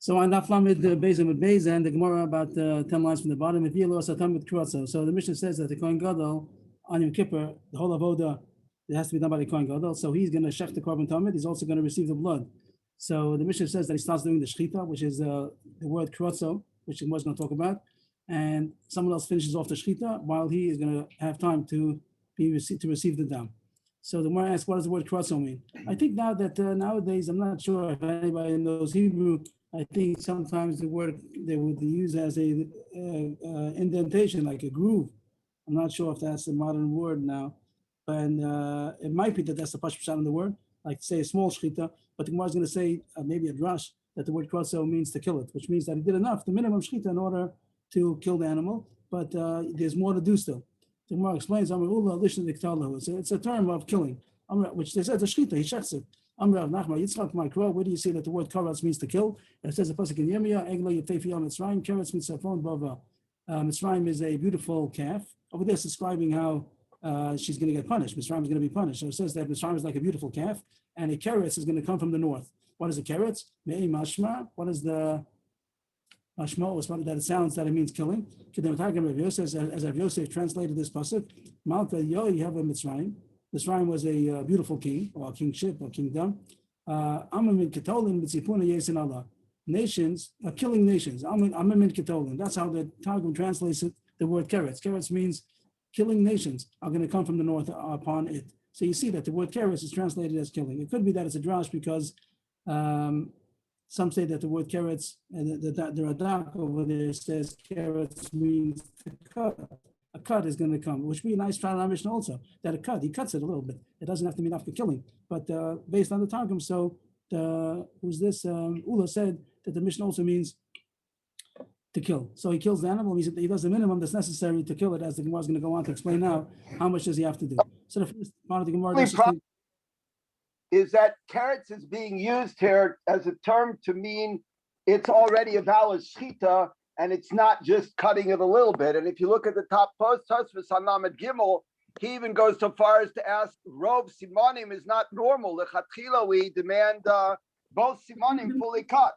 So on Daf Lamed Beis Amud Beis, and the Gemara about 10 lines from the bottom. So the Mishnah says that the Kohen Gadol on Yom Kippur, the whole avoda, it has to be done by the Kohen Gadol. So he's going to shech the korban tamid. He's also going to receive the blood. So the Mishnah says that he starts doing the shechita, which is the word krotzo, which the Gemara is going to talk about, and someone else finishes off the shechita while he is going to have time to receive the dam. So the Gemara asks, what does the word krotzo mean? I think now that nowadays, I'm not sure if anybody knows Hebrew. I think sometimes the word they would use as a indentation, like a groove. I'm not sure if that's a modern word now, but it might be that that's the pashut in the word, like say a small shechita. But the Gemara is going to say maybe a drash that the word krotzo means to kill it, which means that he did enough, the minimum shechita, in order to kill the animal. But there's more to do still. The Gemara explains, it's a term of killing, which they said the shechita, he shechs it. Where do you see that the word karatz means to kill? It says the pasuk in Yirmiyah, Egla Yefefi Yom Mitzrayim, karatz means safon bava. Mitzrayim is a beautiful calf. Over there, it's describing how she's going to get punished. Mitzrayim is going to be punished. So it says that Mitzrayim is like a beautiful calf, and a karatz is going to come from the north. What is a karatz? Me'ei mashma. What is the mashma? That it sounds that it means killing. As Rav Yosef translated this pasuk, Malka Yo Yehava Mitzrayim. Mitzrayim was a beautiful king, or kingship, or kingdom. Nations, killing nations. That's how the Targum translates it, the word keretz. Keretz means killing nations are going to come from the north upon it. So you see that the word keretz is translated as killing. It could be that it's a drash because some say that the word keretz, and the Radak over there says keretz means to cut. A cut is going to come, which would be a nice trial on Mishnah also, that a cut, he cuts it a little bit. It doesn't have to mean after killing. But based on the Targum, so Ula said that the Mishnah also means to kill. So he kills the animal, means that he does the minimum that's necessary to kill it, as the Gemara is going to go on to explain now. How much does he have to do? So the first part of the Gemara is that carrots is being used here as a term to mean it's already a valid shechita, and it's not just cutting it a little bit. And if you look at the top post, Tosfos Halamed Gimel, he even goes so far as to ask, Rov Simonim is not normal. Lechatchila, we demand both Simonim fully cut.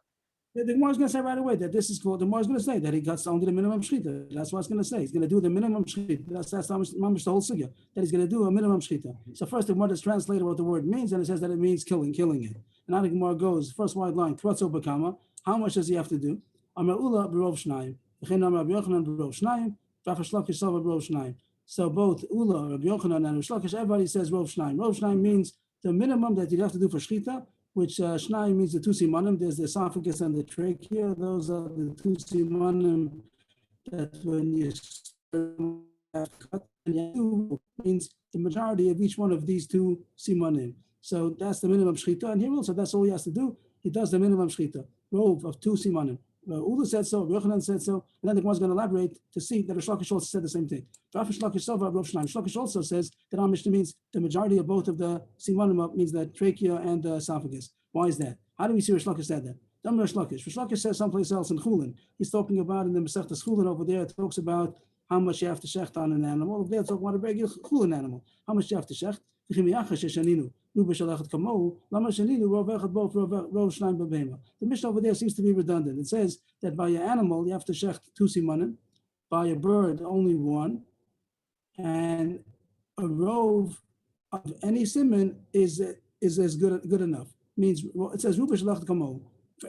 The Gemara is going to say right away that this is called, the Gemara is going to say that he cuts only the minimum shechita. That's what it's going to say. He's going to do the minimum shechita. That's the whole sugya, that he's going to do a minimum shechita. So first the Gemara is translated what the word means, and it says that it means killing it. And now the Gemara goes, first wide line, Krotzo Bakama, how much does he have to do? So both Ula, Rav Yochanan, and Rish Lakish, everybody says Rav Shnayim. Rav Shnayim means the minimum that you have to do for shechita, which Shnayim means the two simanim. There's the esophagus and the trachea. Those are the two simanim that when you cut, and two means the majority of each one of these two simanim. So that's the minimum shechita. And here also, that's all he has to do. He does the minimum shechita, rov of two simanim. Ula said so, Yochanan said so, and then the Gemara is going to elaborate to see that Rish Lakish also said the same thing. Rav Lakish also says that our Mishnah means the majority of both of the simanim means the trachea and the esophagus. Why is that? How do we see Rish Lakish said that? Rish Lakish says someplace else in Chulin. He's talking about in the Masechtas Chulin over there. It talks about how much you have to shecht on an animal. Over there, it's talking about a regular Chulin animal. How much you have to shecht? The Mishnah over there seems to be redundant. It says that by an animal you have to shecht two simanim, by a bird only one, and a rove of any siman is as good enough. Means it says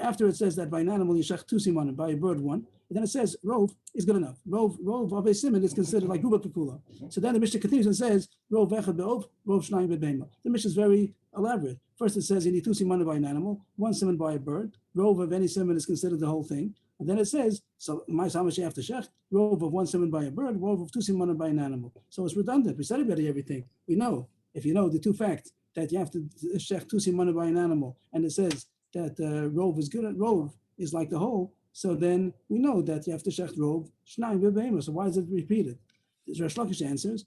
after it says that by an animal you shecht two simanim, by a bird one, and then it says rove is good enough. Rove of a siman is considered like ruba kikula. So then the Mishnah continues and says rove echad be'ov, rove shnayim be'beima. The Mishnah is very elaborate. First it says you need two simanim by an animal, one siman by a bird. Rove of any siman is considered the whole thing. And then it says, so how much you have to shecht? Rove of one siman by a bird, rove of two simanim by an animal. So it's redundant. We said already everything. We know, if you know the two facts, that you have to shecht two simanim by an animal, and it says that rove is good, rove is like the whole, so then we know that you have to shecht rove shnayim be'beima. So why is it repeated? Rish Lakish answers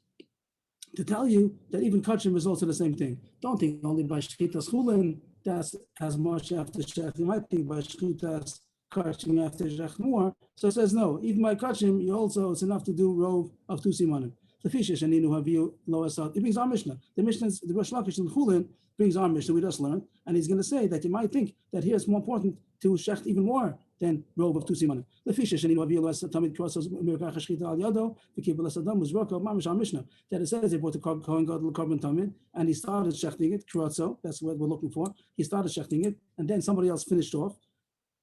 to tell you that even kachim is also the same thing. Don't think only by shchitas chulin that's as much you have to shecht. You might think by shchitas kachim you have to shecht more. So it says no. Even by kachim, you also it's enough to do rove of two simanim. The fishes and Ninu Haviu Loasat. It brings our Mishnah. The Mishnah, the Rish Lakish in Chulin brings our Mishnah we just learned, and he's going to say that you might think that here it's more important to shecht even more than rove of 2 simanim. The fisher sheni avil tamid crosses mirkach shchita al yado the kibbutz adam was roka mamish al mishnah that it says he brought the kohen gadol carbon tamid and he started shechting it krotzo. That's what we're looking for. He started shechting it, and then somebody else finished off,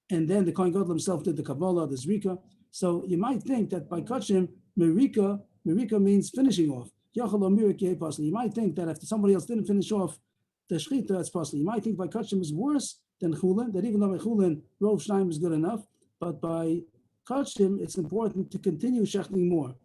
and then the kohen gadol himself did the kabbalah, the zrika. So you might think that by kachim mirika means finishing off. You might think that if somebody else didn't finish off the shechita, it's possible. You might think by kachim is worse than chulin, that even though by chulin rov shnayim is good enough, but by kachim it's important to continue shechting more.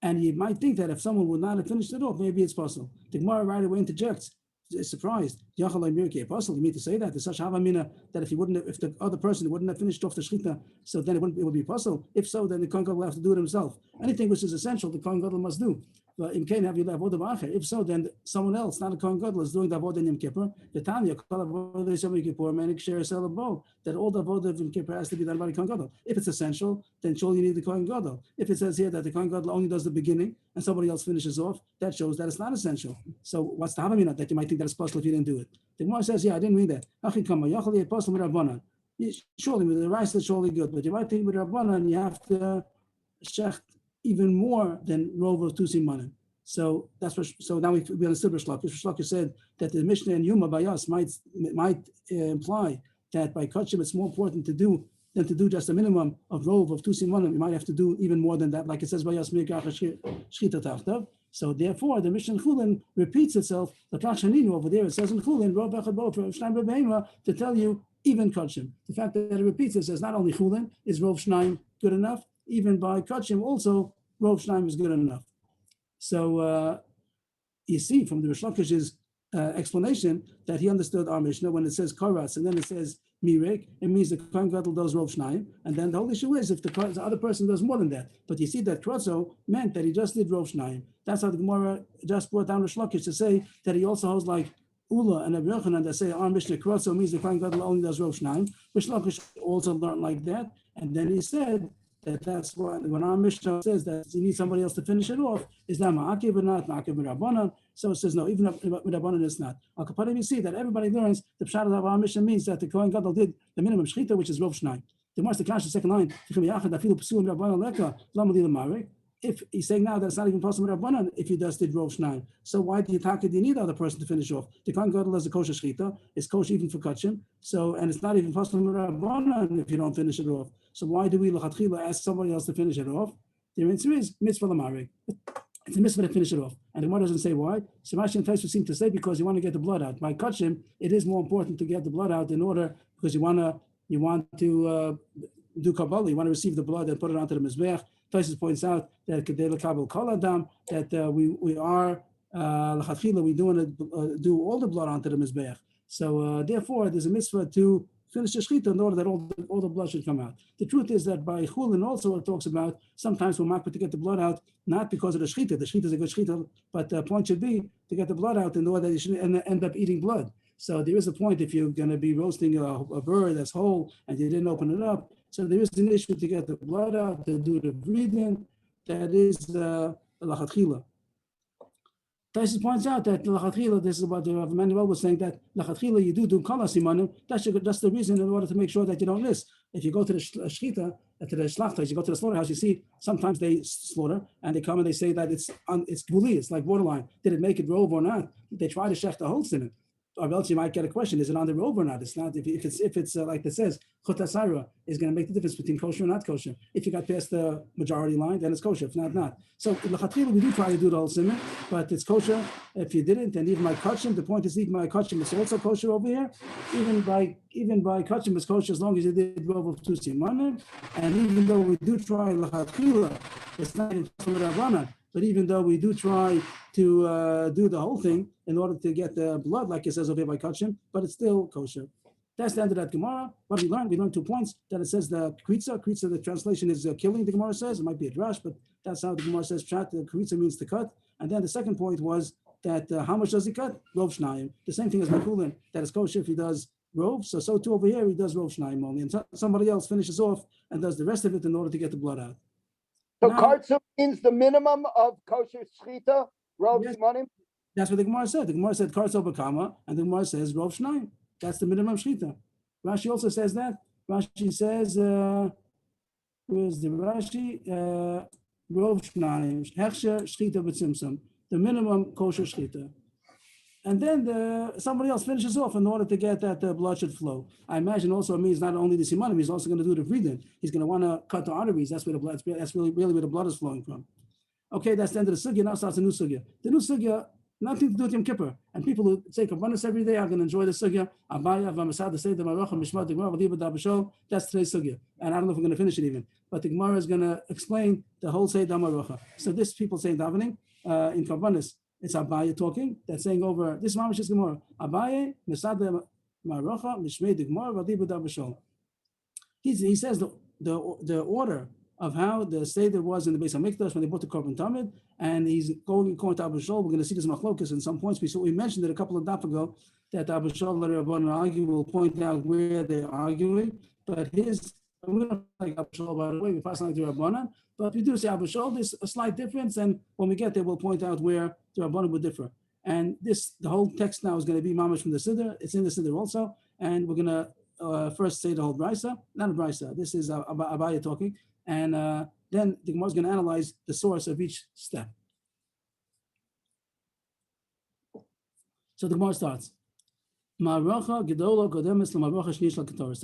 And you might think that if someone would not have finished it off, maybe it's possible. The Gemara right away interjects, is surprised. Possible. You mean to say that there's such havamina that if the other person wouldn't have finished off the shechita, so then it would be possible. If so, then the kohen gadol will have to do it himself. Anything which is essential, the kohen gadol must do. But in Cain have you if so, then someone else, not a kohen gadol, is doing the avodah in Yom Kippur. The Tanya that all the avodah of Yom Kippur has to be done by the kohen gadol. If it's essential, then surely you need the kohen gadol. If it says here that the kohen gadol only does the beginning and somebody else finishes off, that shows that it's not essential. So what's the havamina that you might think that it's possible if you didn't do it? The Gemara says, yeah, I didn't mean that. Surely with the rice is surely good, but you might think with Rabbanan you have to shecht even more than rove of 2 simanim. So that's what. So now we understood Rish Lakish. Rish Lakish said that the Mishnah and Yuma by us might imply that by kachim it's more important to do than to do just a minimum of rove of 2 simanim. You might have to do even more than that, like it says by us mirkach shchita tachtav. So therefore, the Mishnah in Chulin repeats itself. The Kachaninu over there it says in Chulin rov echad bo shnayim b'beima to tell you even kachim. The fact that it repeats it says not only Chulin is rov shnayim good enough, even by kachim also rov shnayim is good enough. So you see from the Rish Lakish's explanation that he understood our Mishnah when it says karas and then it says mirek, it means the kohen gadol does rov shnayim, and then the whole issue is if the other person does more than that. But you see that krotzo meant that he just did rov shnayim. That's how the Gemara just brought down Rish Lakish to say that he also holds like Ula and Rabbi Yochanan that say our Mishnah krotzo means the kohen gadol only does rov shnayim. Rish Lakish also learned like that, and then he said that's why when our Mishnah says that you need somebody else to finish it off, is that ma'akiv or not ma'akiv Rabbanan? So it says no, even with Rabbanan it's not. Al Kapadim you see that everybody learns the pshat of our Mishnah means that the kohen gadol did the minimum shechita, which is rov shnayim. The Master Kash, the second line, if he's saying now that it's not even possible with Rabbanan if he does did rov shnayim, so why do you need the other person to finish off? The kohen gadol has a kosher shechita, it's kosher even for kachim, so and it's not even possible with Rabbanan if you don't finish it off. So why do we l'chatchila ask somebody else to finish it off? The answer is mitzvah l'marig. It's a mitzvah to finish it off, and the Gemara doesn't say why. So Rashi and Tosfos seem to say because you want to get the blood out. By kachim, it is more important to get the blood out in order because you want to do kabbalah, you want to receive the blood and put it onto the mizbeach. Tosfos points out that kedei l'kabel kol adam, that we are l'chatchila we do all the blood onto the mizbeach. So therefore, there's a mitzvah to finish the shechita in order that all the blood should come out. The truth is that by chulin also it talks about sometimes we're makbid to get the blood out not because of the shechita. The shechita is a good shechita, but the point should be to get the blood out in order that you shouldn't end up eating blood. So there is a point if you're going to be roasting a bird that's whole and you didn't open it up. So there is an issue to get the blood out, to do the breathing. That is the lachatchila. Tosfos points out that lachatchila, this is what Rav Manuel was saying, that lachatchila you do kol simanim. That's the reason in order to make sure that you don't miss. If you go to the shechita, to the shlachta, you go to the slaughterhouse, you see sometimes they slaughter and they come and they say that it's gvuli, it's like borderline. Did it make it rove or not? They try to shech the whole simon. Or else you might get a question: is it on the rove or not? It's not. If it's like it says, chutasayra is going to make the difference between kosher and not kosher. If you got past the majority line, then it's kosher. If not. So l'chatchila we do try to do the whole simon, but it's kosher. If you didn't, and even by kachim, the point is even by kachim it's also kosher over here. Even by kachim it's kosher as long as you did rove of 2 simanim. And even though we do try l'chatchila, it's not in Rabbanan. But even though we do try to do the whole thing in order to get the blood, like it says over here by kachim, but it's still kosher. That's the end of that Gemara. What we learned 2 points. That it says the kritza, the translation is killing, the Gemara says. It might be a drash, but that's how the Gemara says pshat. The kritza means to cut. And then the second point was that how much does he cut? Rov shnayim. The same thing as Makulin, that is kosher if he does rov. So too over here, he does rov shnayim only. And somebody else finishes off and does the rest of it in order to get the blood out. So kartzu means the minimum of kosher shechita, rov simanim? That's what the Gemara said. The Gemara said kartzu b'kama, and the Gemara says rov shnayim. That's the minimum shechita. Rashi also says that Rashi says, where's the Rashi? Rov Shnaim, Hechsher Shchita B'Tzimtzum, the minimum kosher Shchita. And then somebody else finishes off in order to get that blood should flow. I imagine also it means not only the simanim, he's also going to do the vridin. He's going to want to cut the arteries. That's where the blood. That's really where the blood is flowing from. Okay, that's the end of the sugya. Now starts a new sugya. The new sugya, nothing to do with Yom Kippur. And people who take abundance every day are going to enjoy the sugya. Abaya v'masad the seder marocha mishmat the gemara v'liba dabashol. That's today's sugya. And I don't know if we're going to finish it even. But the Gemara is going to explain the whole seder marocha. So this people saying davening in kabbanis. It's Abaye talking. That's saying over this mamish is Gemara. Abaye mesad marocha mishmei the gemara v'liba dabashol. He says the order of how the seder was in the Beis Hamikdash when they brought the Korban Tamid, and he's going according to Abba Shol. We're going to see this machlokas in some points. We mentioned it a couple of daf ago that Abba Shol and Rabbanan argue. Will point out where they're arguing, but we don't like Abba Shol, by the way. We pass on to Rabbanan, but we do say Abba Shol. There's a slight difference, and when we get there, we'll point out where the Rabbanan would differ. And the whole text now is going to be mamash from the Siddur. It's in the Siddur also, and we're going to first say the whole brisa, not a brisa. This is Abaye talking. And then the Gemara is going to analyze the source of each step. So the Gemara starts. The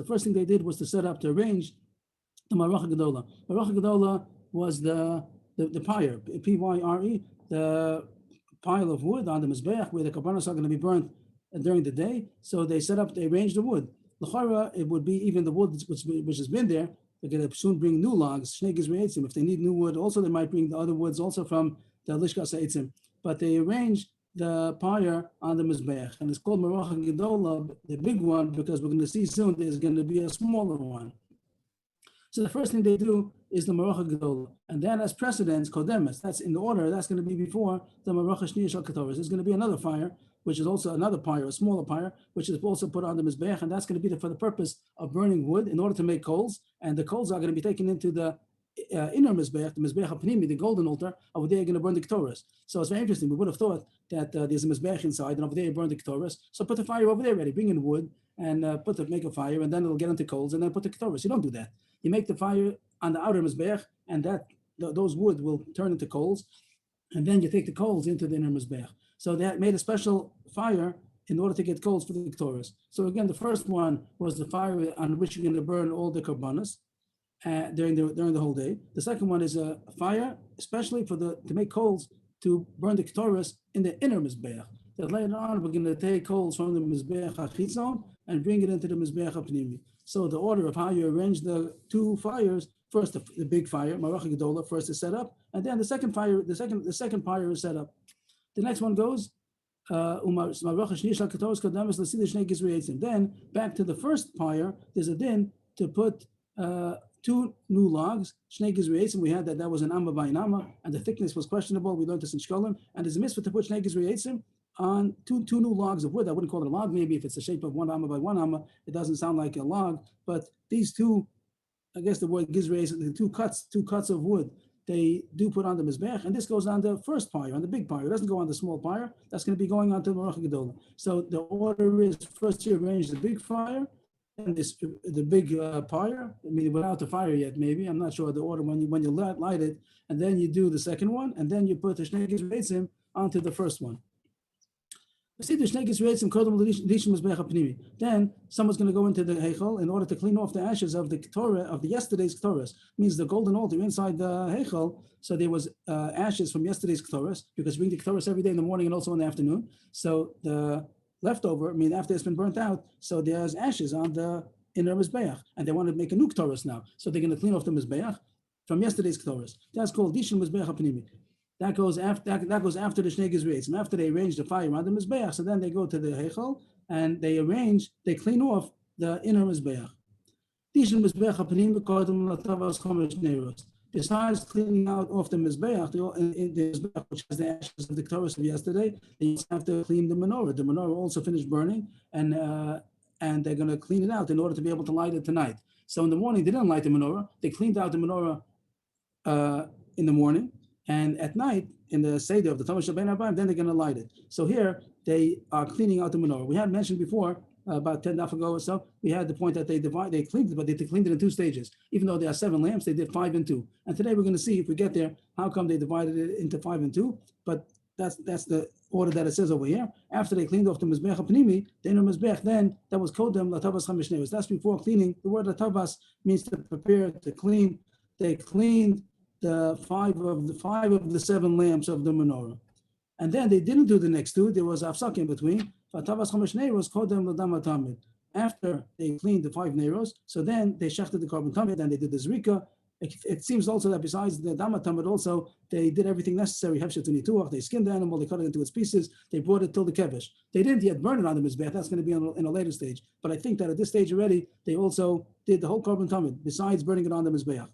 first thing they did was to set up, to arrange the Maracha Gedola. Maracha Gedola was the pyre, P-Y-R-E, the pile of wood on the Mizbeach where the Karbanos are going to be burnt during the day. So they arranged the wood. L'chara, it would be even the wood which has been there. They're going to soon bring new logs, Shnei Gizrei Eitzim. If they need new wood, also they might bring the other woods also from the Lishkas Eitzim. But they arrange the pyre on the Mizbeach. And it's called Maracha Gedola, the big one, because we're going to see soon there's going to be a smaller one. So the first thing they do is the Maracha Gedola. And that has precedence, Kodemes. That's in the order. That's going to be before the Maracha Shnei Shal Ketoris. There's going to be another fire, which is also another pyre, a smaller pyre, which is also put on the Mizbeach, and that's going to be for the purpose of burning wood in order to make coals, and the coals are going to be taken into the inner Mizbeach, the Mizbeach HaPnimi, the golden altar, over there you're going to burn the Ketores. So it's very interesting. We would have thought that there's a Mizbeach inside, and over there you burn the Ketores. So put the fire over there ready, bring in wood, and make a fire, and then it'll get into coals, and then put the Ketores. You don't do that. You make the fire on the outer Mizbeach, and those wood will turn into coals, and then you take the coals into the inner Mizbeach. So they made a special fire in order to get coals for the Ketores. So again, the first one was the fire on which you're going to burn all the Karbanos during the whole day. The second one is a fire, especially to make coals to burn the Ketores in the inner Mizbeach. That later on, we're going to take coals from the Mizbeach HaChitzon and bring it into the Mizbeach HaPnimi. So the order of how you arrange the two fires, first the big fire, Maracha Gedola, first is set up, and then the second fire, the second pyre is set up. The next one goes, then back to the first pyre, there's a din to put two new logs, Shnei Gizrei Eitzim. We had that was an Amma by an Amma, and the thickness was questionable. We learned this in Shkolim, and there's a mitzvah to put Shnei Gizrei Eitzim on two new logs of wood. I wouldn't call it a log, maybe if it's the shape of one Amma by one Amma, it doesn't sound like a log, but these two, I guess the word Gizrei Eitzim, the two cuts of wood, they do put on the Mizbeach, and this goes on the first pyre, on the big pyre. It doesn't go on the small pyre. That's going to be going on to the Maracha Gedola. So the order is first you arrange the big fire, and the big pyre. I mean, without the fire yet, maybe. I'm not sure the order when you light it, and then you do the second one, and then you put the Shnei Gizrei Eitzim onto the first one. Then someone's going to go into the Heichal in order to clean off the ashes of the Torah, of the yesterday's Ketores. Means the golden altar inside the Heichal. So there was ashes from yesterday's Ketores, because we bring the Ketores every day in the morning and also in the afternoon. So the leftover, after it's been burnt out, so there's ashes on the inner Mizbeach, and they want to make a new Ketores now. So they're going to clean off the Mizbeach from yesterday's Ketores. That's called Dishon Mizbeach HaPnimi. That goes after the Shnei Gizrei Eitzim. After they arrange the fire on the Mizbeach, so then they go to the Heichal and they clean off the inner Mizbeach. Besides cleaning out off the Mizbeach, the Mizbeach, which has the ashes of the Ketores of yesterday, they have to clean the menorah. The menorah also finished burning, and they're going to clean it out in order to be able to light it tonight. So in the morning, they didn't light the menorah. They cleaned out the menorah in the morning. And at night, in the Seder of the Thomas Shabbat Abayim, then they're going to light it. So here, they are cleaning out the menorah. We had mentioned before about 10 days ago or so, we had the point that they cleaned it, but they cleaned it in 2 stages. Even though there are 7 lamps, they did 5 and 2. And today we're going to see, if we get there, how come they divided it into 5 and 2. But that's the order that it says over here. After they cleaned off the Mizbech HaPnimi, the inner Mizbech, then that was Kodem Latavas Chamish Neros. That's before cleaning. The word Latavas means to prepare, to clean. They cleaned the 5 of the 7 lamps of the menorah. And then they didn't do the next 2. There was Afsak in between. Latavas Chamish Neros, Kodem Ladam Tamid. After they cleaned the 5 Neros, so then they shechted the carbon tamid and they did the Zrika. It seems also that besides the Dama Tamid also, they did everything necessary. They skinned the animal, they cut it into its pieces, they brought it till the Kevesh. They didn't yet burn it on the Mizbech, that's going to be in a later stage. But I think that at this stage already, they also did the whole carbon tamid, besides burning it on the Mizbech.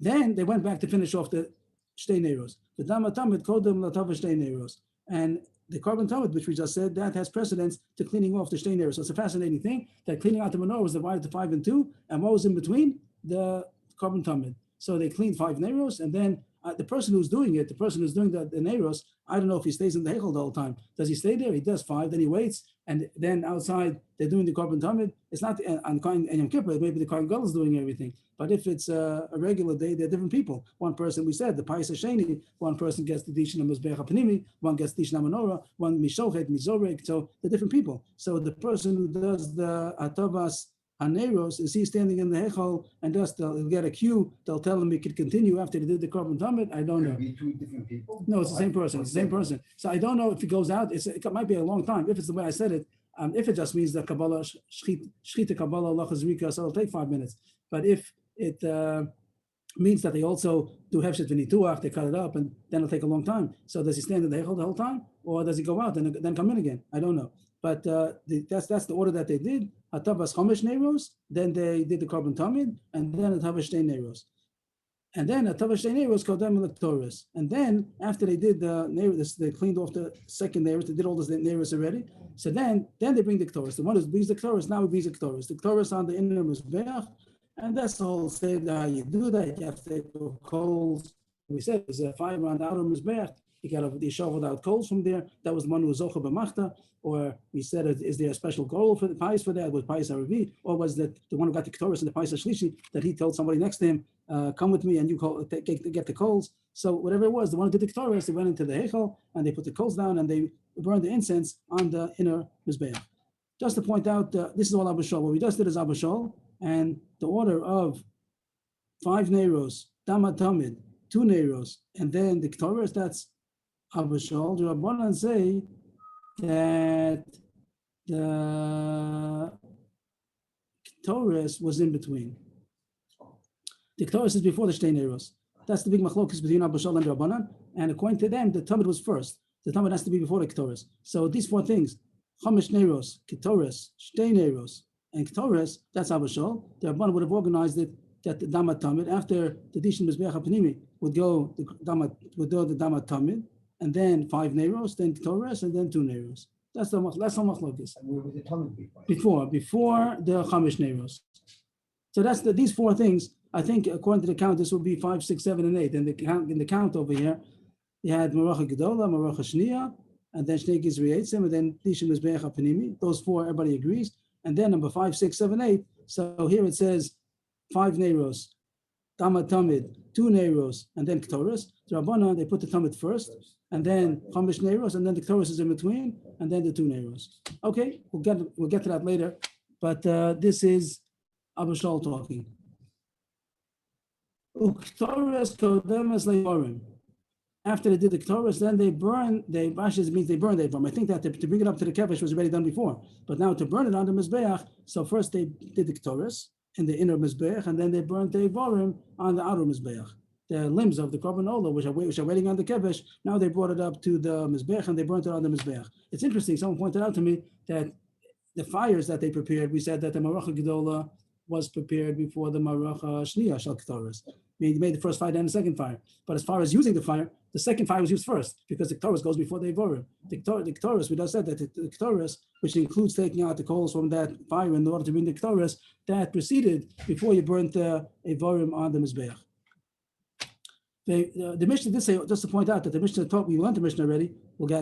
Then they went back to finish off the Shtei Neros. The Dama Tamid, Kodem Latava Shtei Neros. And the carbon tamid, which we just said, that has precedence to cleaning off the Shtei Neros. So it's a fascinating thing that cleaning out the menorah was divided to 5 and 2, and what was in between? The carbon tamid. So they cleaned 5 Neros, and then the person who's doing it, the person who's doing the Neros, I don't know if he stays in the Heichel the whole time. Does he stay there? He does 5, then he waits, and then outside they're doing the carbon tamid. It's not on Yom Kippur, maybe the Kohen Gadol is doing everything. But if it's a regular day, they're different people. One person, we said, the Pais Hasheni, one person gets the Dishin Mizbech HaPnimi, one gets Dishin Menorah, one Mishochet, Mizorek, so they're different people. So the person who does the Atavas Aneros, is he standing in the Heichal and just they'll get a cue, they'll tell him he could continue after they did the carbon tamid? I don't know. Be 2 different people? No, it's the same person. It's the same person. So I don't know if it goes out. It might be a long time. If it's the way I said it, if it just means the Kabbalah, Shchita Kabbalah, Lachas Rika, so it'll take 5 minutes. But if it means that they also do Hefshet V'nituach, they cut it up, and then it'll take a long time. So does he stand in the Heichal the whole time? Or does he go out and then come in again? I don't know. But that's the order that they did. Atavas Chomesh Neros, then they did the carbon tamid, and then Atavas Shtei Neros. And then Atavas Shtei Neros Kodem Lektoris. And then after they did the Neros, they cleaned off the second Neros, they did all the Neros already. So then they bring the Ktoris. The one who brings the Ktoris, now he brings the Ktoris. The Ktoris on the inner Mizbeach, and that's the whole state how you do that. You have to take the coals. We said there's a 5 on the outer Mizbeach. You got to shovel out coals from there. That was the one who was Zocha B'machta. Or we said, is there a special goal for the Pais for that? Was Pais Aravi? Or was that the one who got the Ktoris and the Pais Shlishi that he told somebody next to him, come with me and you get the coals? So whatever it was, the one who did the Ktoris, they went into the Heichal and they put the coals down and they burned the incense on the inner Mizbeach. Just to point out, this is all Abba Shol. What we just did is Abba Shol, and the order of 5 Neros, Dama Tamid, 2 Neros, and then the Ktoris, that's Abba Shol. The Rabbanan say that the Ktoris was in between. The Ktoris is before the Shtei Neros. That's the big machlokes between Abba Shol and Rabbanan. And according to them, the Tamid was first. The Tamid has to be before the Ktoris. So these 4 things, Chomesh Neros, Ktoris, Shtei Neros, and Ktoris, that's Abba Shol. The Rabbanan would have organized it that the Dama Tamid, after the Dishin Mizbeach HaPnimi, would go the Dama Tamid, and then 5 Neros, then Ktoris, and then 2 Neros. That's how machlokes. And where was the Talmud before? Before the Chamesh Neros. So that's these 4 things. I think according to the count, this would be 5, 6, 7, and 8. And in the count over here, you had Maracha Gedola, Maracha Shniya, and then Shnei Gizri Eitzim, and then Dishin Mizbeach HaPnimi. Those 4, everybody agrees. And then number 5, 6, 7, 8. So here it says 5 Neros, Dama Tamid, 2 Neros, and then Ktoris. The Rabbanan, they put the Tamid first, and then Chamesh Neros, and then the Ktoris is in between, and then the 2 Neros. Okay, we'll get to that later. But this is Abba Shol talking. After they did the Ktoris, then they burn. Rashi means they burn the Evarim. I think that to bring it up to the Kevesh was already done before, but now to burn it on the Mizbeach. So first they did the Ktoris in the inner Mizbeach, and then they burned the Evarim on the outer Mizbeach. The limbs of the Korban Olah, which are waiting on the Kevesh, now they brought it up to the Mizbeach and they burnt it on the Mizbeach. It's interesting. Someone pointed out to me that the fires that they prepared, we said that the Maracha Gedola was prepared before the Maracha Shniya Shal Ktoris. He made the first fire and the second fire. But as far as using the fire, the second fire was used first because the Ktoris goes before the Evarim. The Ktoris, we just said that the Ktoris, which includes taking out the coals from that fire in order to bring the Ktoris, that proceeded before you burnt the Evarim on the Mizbeach. The Mishnah did say, just to point out that the Mishnah taught, we learned the Mishnah already,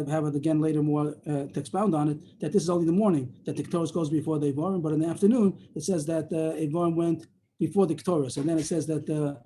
have it again later more to expound on it, that this is only the morning, that the Ketores goes before the Evarim, but in the afternoon, it says that Evarim went before the Ketores, and then it says that the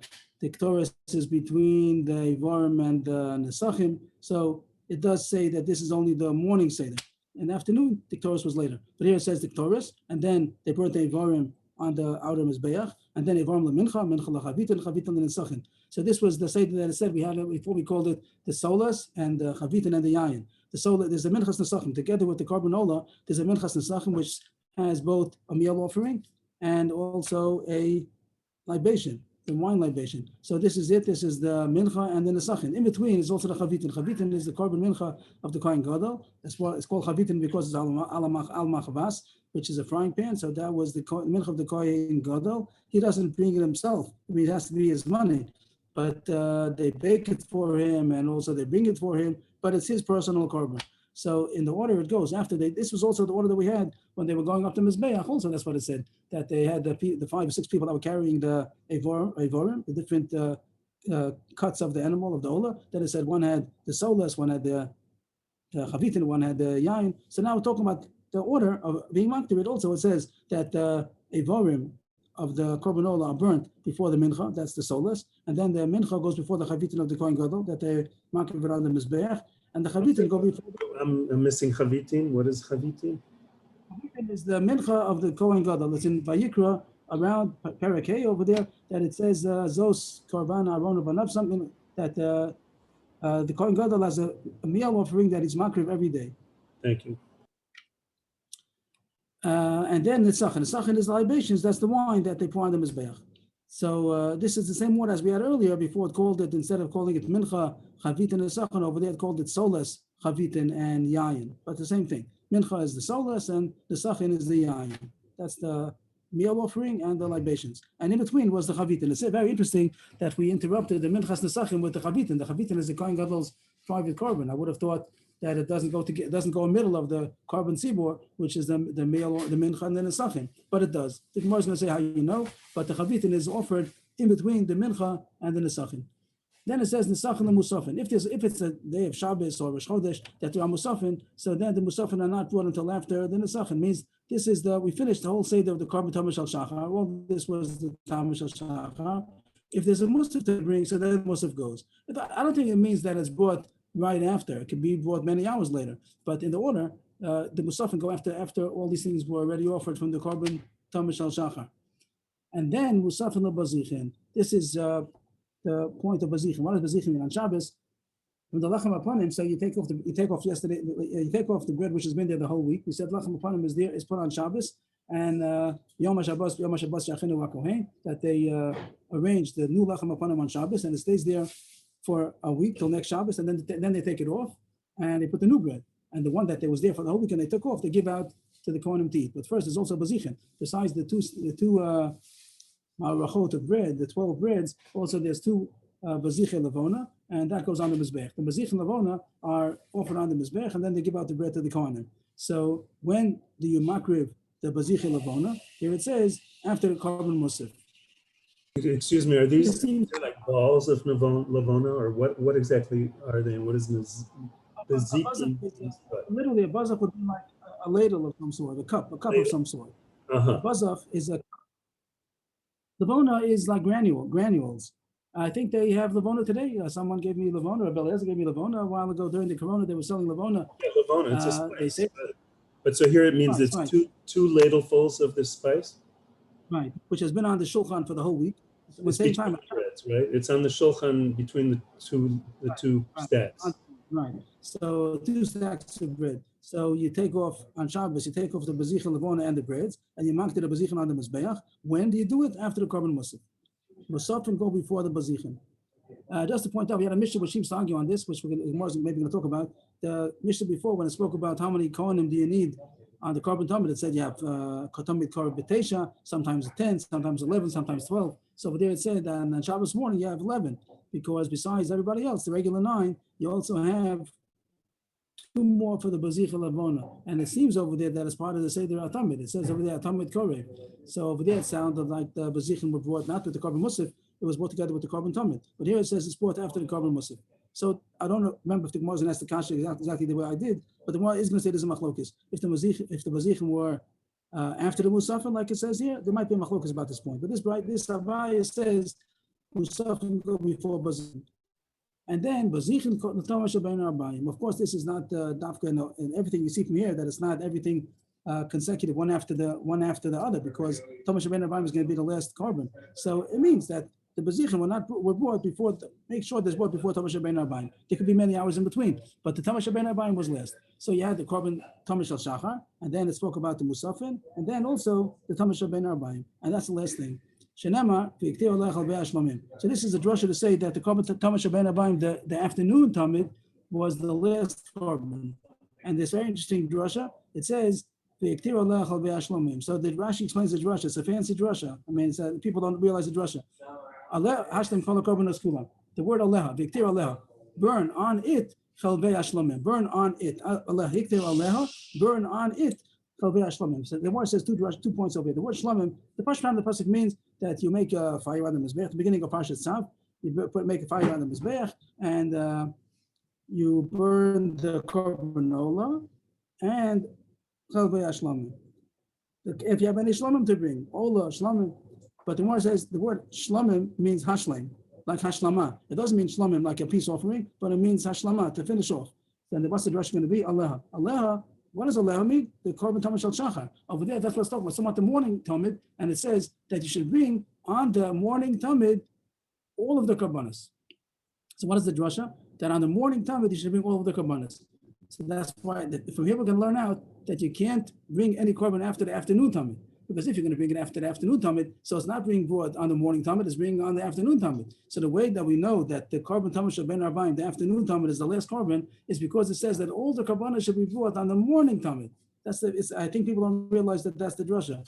Ketores is between the Evarim and the Nesachim, so it does say that this is only the morning Seder. In the afternoon, the Ketores was later. But here it says the Ketores, and then they burnt the Evarim on the outer Mizbeach, and then Evarim lemincha, mincha lechavitin, chavitin lenesachin. So this was the Seder that it said we had before. We called it the Solas and the Chavitin and the Yayin. The Sola, there's a minchas nesachim together with the Korban Ola. There's a minchas nesachim which has both a meal offering and also a libation, the wine libation. So this is it. This is the mincha and the nesachim. In between is also the Chavitin. Chavitin is the Korban mincha of the Kohen Gadol. It's called Chavitin because it's al machavas, which is a frying pan. So that was the mincha of the Kohen Gadol. He doesn't bring it himself. I mean, it has to be his money. But they bake it for him, and also they bring it for him, but it's his personal korban. So in the order it goes, this was also the order that we had when they were going up to Mizbeach, also that's what it said, that they had the 5 or 6 people that were carrying the Evorim, the different cuts of the animal, of the Ola, that it said one had the Solas, one had the Chavitin, one had the Yain. So now we're talking about the order of being maktir. It also, it says that the Evorim of the Korban Ola are burnt before the Mincha, that's the Solas, and then the Mincha goes before the Chavitin of the Kohen Gadol, that they mark it around the Mizbeach, and the Chavitin go before. I'm missing Chavitin. What is Chavitin? Chavitin is the Mincha of the Kohen Gadol. It's in Vayikra, around Parakeh over there, that it says, Zos Korban Aron Banav, something that the Kohen Gadol has a meal offering that is makriv every day. Thank you. And then the Sachin. The Sachin is the libations, that's the wine that they pour on the Mizbeach. So this is the same word as we had earlier before. It called it, instead of calling it Mincha, Chavitin, and Sachin, over there it called it Solas, Chavitin, and Yayin. But the same thing. Mincha is the Solas and the Sachin is the Yayin. That's the meal offering and the libations. And in between was the Chavitin. It's very interesting that we interrupted the Minchas Nesachim with the Chavitin. The Chavitin is the Kohen Gadol's private korban. I would have thought that it doesn't go in the middle of the korban tzibur, which is the meal, the mincha, and the nesachim, but it does. The Gemara is going to say how you know, but the chavitin is offered in between the mincha and the nesachim. Then it says nesachim and musafin. If it's a day of Shabbos or Rosh Chodesh that there are musafin, so then the musafin are not brought until after the nesachim. Means this is we finished the whole seder of the korban tamish al shachar. Well, this was the tamish al shachar. If there's a musaf to bring, so then musaf goes. I don't think it means that it's brought right after. It can be brought many hours later, but in the order, the musafin go after all these things were already offered from the korban tamish al shachar, and then musafin al bazichin. This is the point of bazichin. What is bazichin on Shabbos? When the lachem upon him, so you take off the bread which has been there the whole week. We said lachem upon him is put on Shabbos, and Yom HaShabbos Yachinu HaKohen, that they arrange the new lachem upon him on Shabbos, and it stays there for a week till next Shabbos, and then they take it off and they put the new bread. And the one that they was there for the whole week and they took off, they give out to the Kohanim to eat. But first, there's also bazichin. Besides the two marachot of bread, the 12 breads, also there's 2 bazichin lavona, and that goes on the mizbech. The bazichin lavona are offered on the mizbech, and then they give out the bread to the Kohanim. So when do you makriv the bazichin lavona? Here it says after the korban musaf. Excuse me, are these like balls of lavona, or what exactly are they? What is this? Literally, a bazaf would be like a ladle of some sort, a cup of some sort. A bazaf is a lavona is like granules. I think they have lavona today. Someone gave me lavona. Beliezer gave me lavona a while ago during the corona. They were selling lavona. Yeah, lavona. It's a spice. But so here it means it's right. two ladlefuls of this spice. Right, which has been on the shulchan for the whole week. It's same time, breads, right? It's on the shulchan between the two stacks. Right. So 2 stacks of bread. So you take off on Shabbos. You take off the bazichin lavona and the breads, and you mark the bazichin on the mizbeach. When do you do it? After the korban musaf. Musafim go before the bazichin. Just to point out, we had a Mishnah which seems to argue on this, which we're maybe going to talk about. The Mishnah before, when it spoke about how many kohanim do you need on the korban tamid, it said you have kotamid korban betesha, sometimes 10, sometimes 11, sometimes 12. So over there it said that on Shabbos morning you have 11, because besides everybody else, the regular 9, you also have 2 more for the bazichin lavona. And it seems over there that as part of the Seder Atamid, it says over there Atamid Korev. So over there it sounded like the bazichin were brought not with the korban musaf, it was brought together with the korban tamid. But here it says it's brought after the korban musaf. So I don't remember if the Gemara is going to ask the kasha exactly the way I did, but the Gemara is going to say there's a machlokes. If the mazichim were after the musafin, like it says here, there might be a machlokes about this point. But this Abaya says musafin go before bazichim. And then bazichim l'tamah shebein arbayim. Of course, this is not dafka and everything you see from here, that it's not everything consecutive one after the other, because tamah shebein arbayim is going to be the last korban. So it means that the bazichim were brought before. Make sure there's brought before tamah shebein arbayim. There could be many hours in between, but the tamah shebein arbayim was last. So you had the korban tamah shel shachar, and then it spoke about the musafin, and then also the tamah shebein arbayim, and that's the last thing. Shenema, so this is a drasha to say that the korban tamah shebein arbayim, the afternoon tamid, was the last korban. And this very interesting drasha, it says, so the Rashi explains the drasha. It's a fancy drasha. I mean, people don't realize the drasha. The word aleha, v'iktir aleha, burn on it, chalvei ashlamim, burn on it. Hiktir aleha, burn on it, chalvei ashlamim. So the word says 2 points over here. The word shlamim, the pashtan of the pasuk means that you make a fire on the mizbeach. At the beginning of Parshat Tzav, you make a fire on the mizbeach, and you burn the korban and chalvei ashlamim. If you have any shlamim to bring, ola shlamim. But the Gemara says the word shlamim means hashlam, like hashlama. It doesn't mean shlamim like a peace offering, but it means hashlama, to finish off. Then what's the drasha going to be? Aleha. Aleha, what does aleha mean? The korban tamid shel shachar. Over there, that's what's talking about. Somewhat the morning tamid, and it says that you should bring on the morning tamid all of the korbanos. So what is the drasha? That on the morning tamid you should bring all of the korbanos. So that's why from here we're going to learn out that you can't bring any korban after the afternoon tamid. Because if you're going to bring it after the afternoon tamid, so it's not being brought on the morning tamid, it's being on the afternoon tamid. So the way that we know that the korban tamid shebein arbayim, the afternoon tamid, is the last korban, is because it says that all the korbanos should be brought on the morning tamid. I think people don't realize that that's the drasha.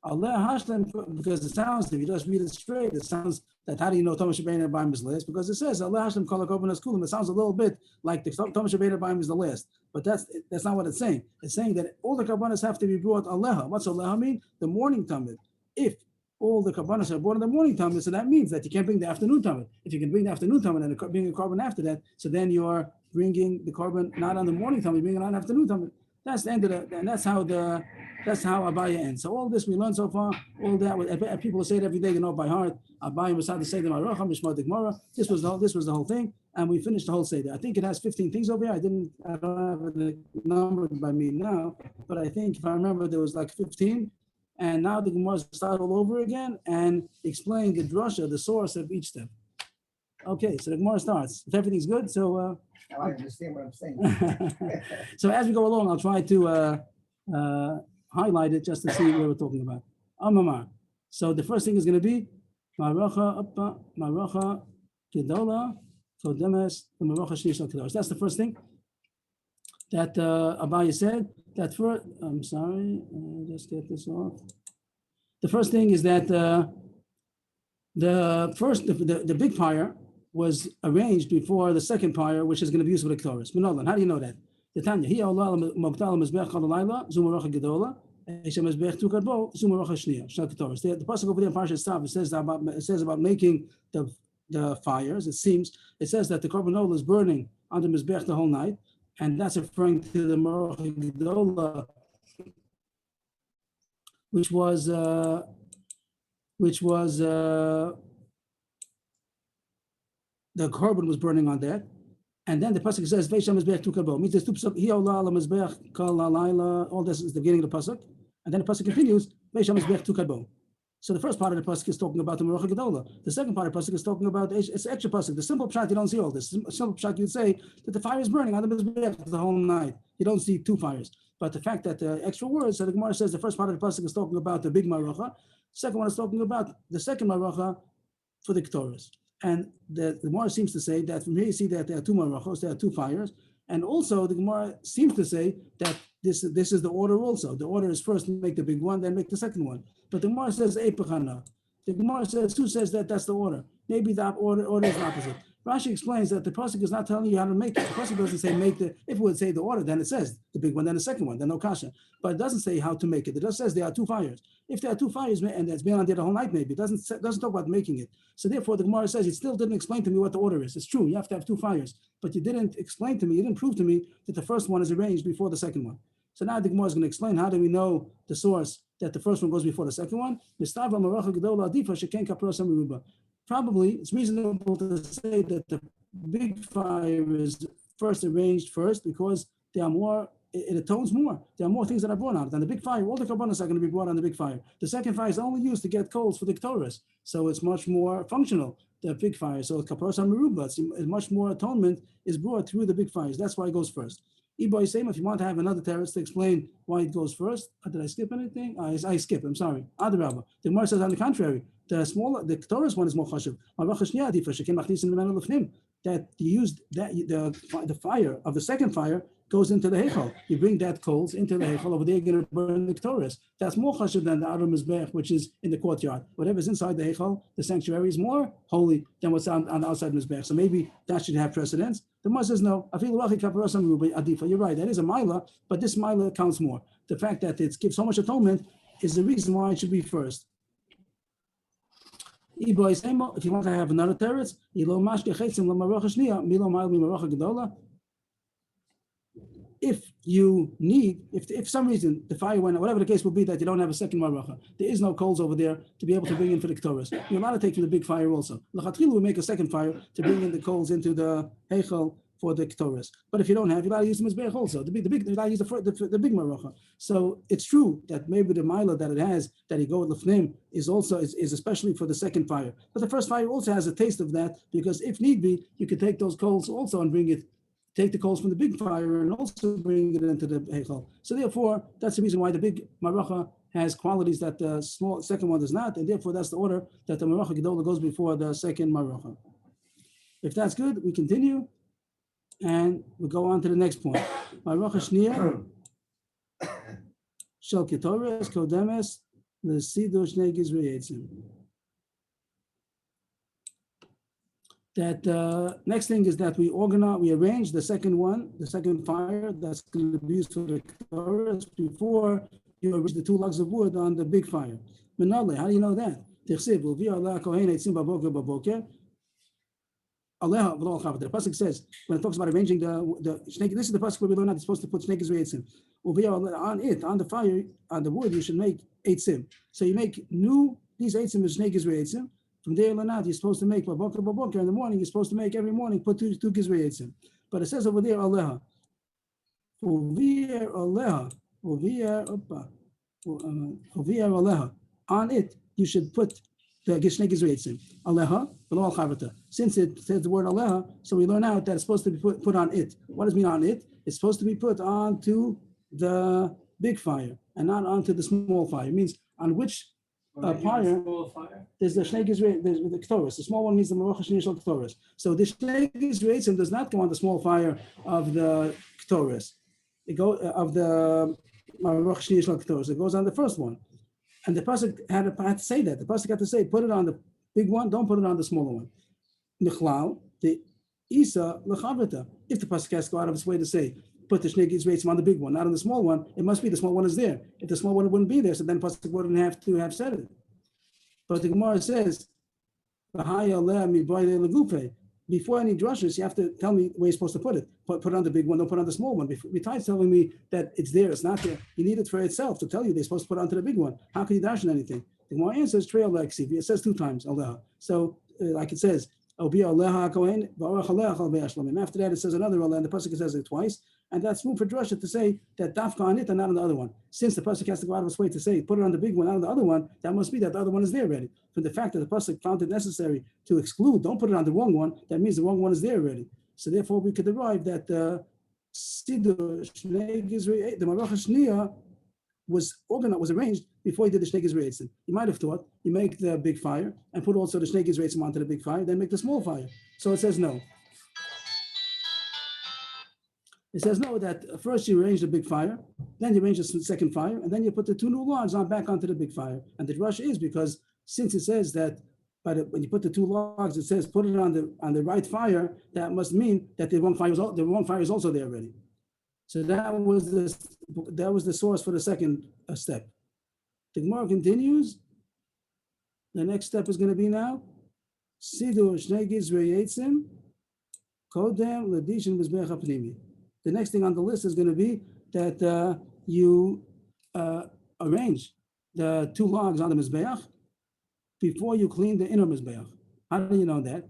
Allah hashlam, because it sounds, if you just read it straight, it sounds that how do you know tamid shebein arbayim is last? Because it says Allah hashlam kol korbanos kulam. It sounds a little bit like the tamid shebein arbayim is the last. But that's not what it's saying. It's saying that all the karbanos have to be brought aleha. What's aleha mean? The morning tamid. If all the karbanos are brought in the morning tamid, so that means that you can't bring the afternoon tamid. If you can bring the afternoon tamid and bring a korban after that, so then you are bringing the korban not on the morning tamid, bringing it on the afternoon tamid. That's the end of and that's how Abaya ends. So all this we learned so far, all that people say it every day, they know by heart. Abaya was had to say the Maruch, Mishmar the Gemara. This was the whole thing. And we finished the whole Seder. I think it has 15 things over here. I don't have the number by me now, but I think if I remember, there was like 15. And now the Gemara started all over again and explain the drasha, the source of each step. Okay, so the Gemara starts. If everything's good, so Now I understand what I'm saying. so as we go along, I'll try to highlight it just to see what we're talking about. Amamar. So the first thing is going to be Maracha Appa Maracha Gedola. So Demes, the Maracha Shishal Kedosh. That's the first thing that Abaya said. That first, I'm sorry, just get this off. The first thing is that the big pyre was arranged before the second pyre, which is going to be used for the Ketores. Minolan, how do you know that? The Tanya, Hi Allah Moktal Mizbech Chal Laila, Zumaracha Gedola, Eshem Mizbech Tukadbo, Zumaracha Shnia, Shal Ketores. The pasuk over there in Parashat Tzav, it says about making the fires. It seems it says that the korban is burning on the mizbech the whole night, and that's referring to the Maracha Gedola, which was the korban was burning on that, and then the pasuk says Veisham mizbech tukabo. Means there's two pasuk. Hi ola ala mizbech kol halayla. All this is the beginning of the pasuk, and then the pasuk continues Veisham mizbech tukabo. So the first part of the pasuk is talking about the Maracha Gedola. The second part of the pasuk is talking about it's extra pasuk. The simple pshat, you don't see all this. The simple pshat, you'd say that the fire is burning on the mizbech the whole night. You don't see two fires. But the fact that the extra words, so the Gemara says the first part of the pasuk is talking about the big Maracha. Second one is talking about the second Maracha for the Ketores. And the Gemara seems to say that from here you see that there are two Marachos, there are two fires. And also the Gemara seems to say that this is the order also. The order is first make the big one, then make the second one. But the Gemara says Eipachana. The Gemara says, who says that that's the order? Maybe the order is opposite. Rashi explains that the pasuk is not telling you how to make it. The pasuk doesn't say make the. If it would say the order, then it says the big one, then the second one, then no kasha. But it doesn't say how to make it. It just says there are two fires. If there are two fires and it's been on there the whole night, maybe it doesn't talk about making it. So therefore, the Gemara says it still didn't explain to me what the order is. It's true, you have to have two fires, but you didn't explain to me, you didn't prove to me that the first one is arranged before the second one. So now the Gemara is going to explain how do we know the source that the first one goes before the second one. Probably it's reasonable to say that the big fire is first arranged first because there are more, it atones more. There are more things that are brought out. And the big fire, all the carbonas are going to be brought on the big fire. The second fire is only used to get coals for the Ketores. So it's much more functional, the big fire. So Kaparos HaMeruba, much more atonement is brought through the big fires. That's why it goes first. Iboy Same, if you want to have another teretz to explain why it goes first. Did I skip anything? I skip, I'm sorry. Adarabba. The Gemara says on the contrary, the Ketores one is more chashuv. That you used that the fire of the second fire goes into the heichal. You bring that coals into the heichal over there, you're going to burn the Ketores. That's more chashuv than the Aram Mizbech, which is in the courtyard. Whatever's inside the heichal, the sanctuary, is more holy than what's on the outside Mizbech. So maybe that should have precedence. The Gemara says no. You're right. That is a mila, but this mila counts more. The fact that it gives so much atonement is the reason why it should be first. If you want to have another teretz, if you need, if some reason the fire went, whatever the case will be, that you don't have a second maracha, there is no coals over there to be able to bring in for the Ketores. You're allowed to take from the big fire also. L'chatchila will make a second fire to bring in the coals into the heichal for the Ketores. But if you don't have, you're allowed to use the mizbeach also. The big, you're allowed to use the big maracha. So it's true that maybe the mila that it has, that you go with lefnim, is also is especially for the second fire. But the first fire also has a taste of that, because if need be, you could take those coals also and bring it. Take the coals from the big fire and also bring it into the heichal. So therefore, that's the reason why the big maracha has qualities that the small second one does not, and therefore that's the order that the maracha gedola goes before the second maracha. If that's good, we continue, and we go on to the next point. Maracha shniya shel ketores kodemes l'sidur shnei gizrei eitzim. That next thing is that we arrange the second fire that's going to be used for the Ketores before you arrange the 2 logs of wood on the big fire. Menale, how do you know that? The pasuk says when it talks about arranging the snake. This is the pasuk where we learn that you're supposed to put snake eitzim. On the fire, on the wood, you should make eitzim. So you make these eitzim is snake eitzim. From there on out, you're supposed to make baboker in the morning. You're supposed to make every morning put two gizrei eitzim. But it says over there aleha. On it, you should put the snei gizrei eitzim. Aleha below al chavata. Since it says the word aleha, so we learn out that it's supposed to be put on it. What does it mean on it? It's supposed to be put onto the big fire and not onto the small fire. It means on which fire, there's the Shnei Gizrei, there's the Ketores. The small one means the Marocha Shnei Shel Ketores. So the Shnei Gizrei does not go on the small fire of the Ketores. It goes of the Marocha Shnei Shel Ketores. It goes on the first one. And the pasuk had to say that. The pasuk had to say, put it on the big one, don't put it on the smaller one. Nichlal, the Isa Lechavita. If the pasuk has to go out of its way to say, put the Shnei Gizrei on the big one, not on the small one, it must be the small one is there. If the small one wouldn't be there, so then pasuk wouldn't have to have said it. But the Gemara says, before any drushes, you have to tell me where you're supposed to put it. Put it on the big one, don't put it on the small one. Besides telling me that it's there, it's not there. You need it for itself to tell you they're supposed to put it onto the big one. How can you dash on anything? The Gemara answers, trail lexi. It says 2 times, Aleha. So, like it says, after that, it says another Allah, and the pasuk says it twice, and that's room for drasha to say that dafka on it and not on the other one. Since the pasuk has to go out of its way to say put it on the big one, not on the other one, that must be that the other one is there already. From the fact that the pasuk found it necessary to exclude, don't put it on the wrong one, that means the wrong one is there already. So therefore, we could derive that the Marocha Shniya was arranged before he did the Shnei Gizrei Eitzim. You might have thought you make the big fire and put also the Shnei Gizrei Eitzim onto the big fire, then make the small fire. So it says no. It says no, that first you arrange the big fire, then you arrange the second fire, and then you put the 2 new logs back onto the big fire. And the rush is because since it says that But when you put the two logs, it says put it on the right fire. That must mean that the wrong fire is also there already. So that was the source for the second step. The Gemara continues. The next step is going to be now Sidur Shnei Gizrei Eitzim Kodem Ladishin Mizbeach HaPnimi. The next thing on the list is going to be that you arrange the two logs on the Mizbeach before you clean the inner Mizbeach. How do you know that?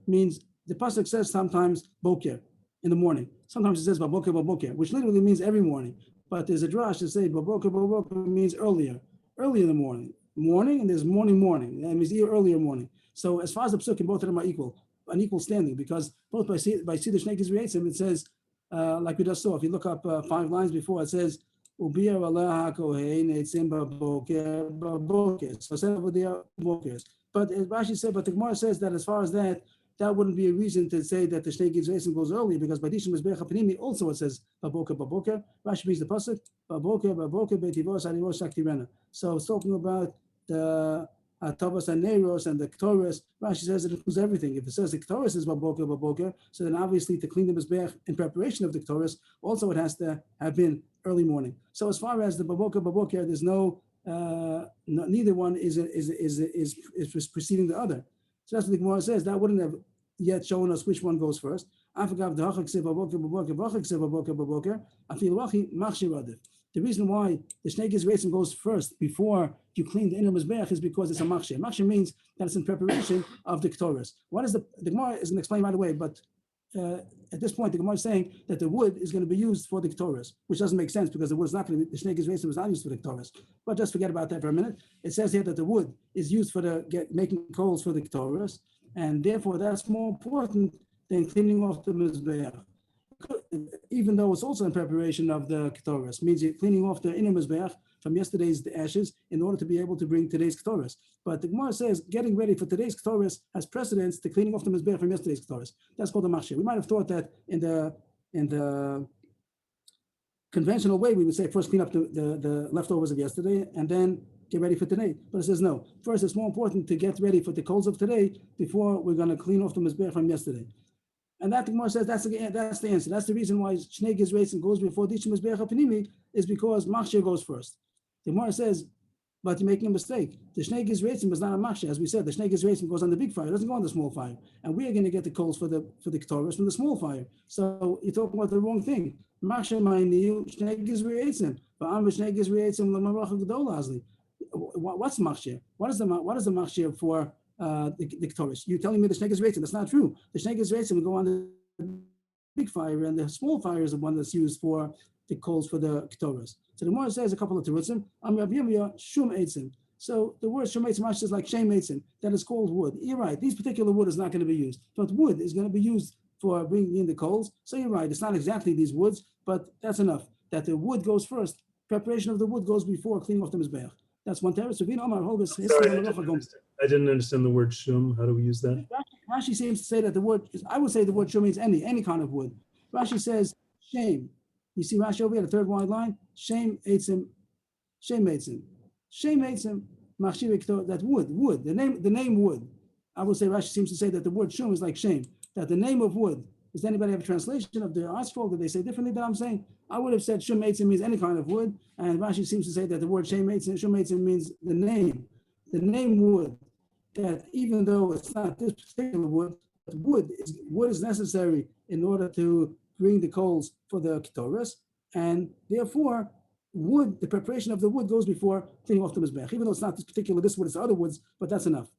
Means the pasuk says sometimes boker in the morning. Sometimes it says baboker, which literally means every morning. But there's a drash that says baboker means early in the morning. And there's morning. That means earlier morning. So as far as the psukim, both of them are an equal standing, because both by Sidur Shnei Gizrei Eitzim, it says, like we just saw, if you look up 5 lines before, it says, Ubir Allah HaKohen Eitzim Baboker. So said over there, bokers. But as Rashi said, but the Gemara says that as far as that wouldn't be a reason to say that the Shnei Gizrei Eitzim goes early, because by Dishim Mizbeach HaPnimi also it says Baboker. Rashi reads the pasuk Baboker Beitivos Arivos Shaktirena. So it's talking about the Tavas and Neiros and the Ktoros. Rashi says it includes everything. If it says the Ktoros is Baboker, so then obviously to clean the Mizbeach in preparation of the Ktoros, also it has to have been early morning. So as far as the Baboker, there's neither one is preceding the other. So that's what the Gemara says. That wouldn't have yet shown us which one goes first. The reason why the Shnei Gizrei Eitzim goes first before you clean the inner Mizbeach is because it's a machshir. Machshir means that it's in preparation of the Ktoros. What is the Gemara isn't explained right away, but at this point the Gemara is saying that the wood is going to be used for the Ktoros, which doesn't make sense because the wood is not going to be, the Shnei Gizrei Eitzim is not used for the Ktoros. But just forget about that for a minute. It says here that the wood is used for making coals for the Ktoros, and therefore that's more important than cleaning off the Mizbeach. Even though it's also in preparation of the Ktoros, means you're cleaning off the inner Mizbeach from yesterday's ashes in order to be able to bring today's Ktoros. But the Gemara says getting ready for today's Ktoros has precedence to cleaning off the Mizbeach from yesterday's Ktoros. That's called a machshir. We might have thought that in the conventional way we would say first clean up the leftovers of yesterday and then get ready for today. But it says no. First, it's more important to get ready for the coals of today before we're going to clean off the Mizbeach from yesterday. And that the Gemara says that's the answer. That's the reason why Shnei Gizrei Eitzim goes before Dishim Mizbeach HaPnimi is because machshir goes first. The Gemara says, but you're making a mistake. The Shnei Gizrei Eitzim is not a machshir. As we said, the Shnei Gizrei Eitzim goes on the big fire. It doesn't go on the small fire. And we are going to get the coals for the Ktoros from the small fire. So you're talking about the wrong thing. Machshir ma'aniyu Shnei Gizrei Eitzim. Ba'am v'Shnei Gizrei Eitzim l'maracha gedola azli. What's machshir? What is the machshir for the Ktoros? You're telling me the Shnei Gizrei Eitzim. That's not true. The Shnei Gizrei Eitzim will go on the big fire, and the small fire is the one that's used for the coals for the Ktoros. So the Gemara says a couple of terutzim. Rabbi Yirmiyah shum eitzim. So the word shum eitzim is like shem eitzim, that is called wood. You're right. These particular wood is not going to be used, but wood is going to be used for bringing in the coals. So you're right. It's not exactly these woods, but that's enough. That the wood goes first. Preparation of the wood goes before cleaning off the mizbeach. That's one teretz. I didn't understand the word shum. How do we use that? Rashi seems to say that the word, I would say the word shum means any kind of wood. Rashi says shame. You see Rashi over here, the third wide line, shame eitzim, machshir, that wood, the name wood. I would say Rashi seems to say that the word shum is like shame, that the name of wood. Does anybody have a translation of the Artscroll? Did they say differently than I'm saying? I would have said shum eitzim means any kind of wood, and Rashi seems to say that the word shum eitzim means the name wood. That even though it's not this particular wood, but wood is necessary in order to bring the coals for the Ktoros, and therefore wood, the preparation of the wood goes before cleaning off the mizbeach. Even though it's not this wood, it's other woods, but that's enough.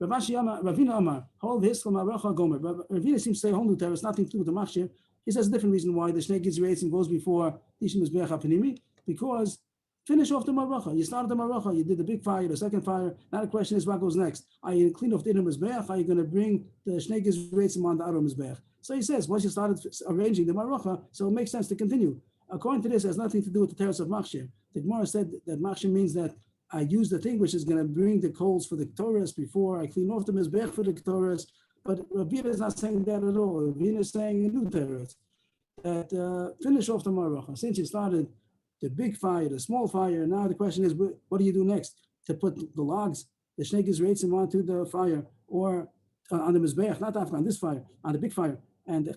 Ravina Amar, Ravina seems to say a whole new terror. It's nothing to do with the machshir. He says a different reason why the Shnei Gizrei Eitzim goes before Dishim Mizbeach HaPnimi, because finish off the maracha. You started the maracha. You did the big fire, the second fire. Now the question is, what goes next? Are you clean off the inner mizbeach? Are you going to bring the Shnei Gizrei Eitzim on the outer mizbeach? So he says, once you started arranging the maracha, so it makes sense to continue. According to this, it has nothing to do with the terrace of machshir. The Gemara said that machshir means that I use the thing which is going to bring the coals for the Ktoros before I clean off the mizbeach for the Ktoros. But Rabbi is not saying that at all. Rabbi is saying a new terrace, that finish off the maracha. Since you started the big fire, the small fire. Now the question is, what do you do next? To put the logs, the shnei gizreitzim onto the fire, or on the mizbeach, not on this fire, on the big fire, and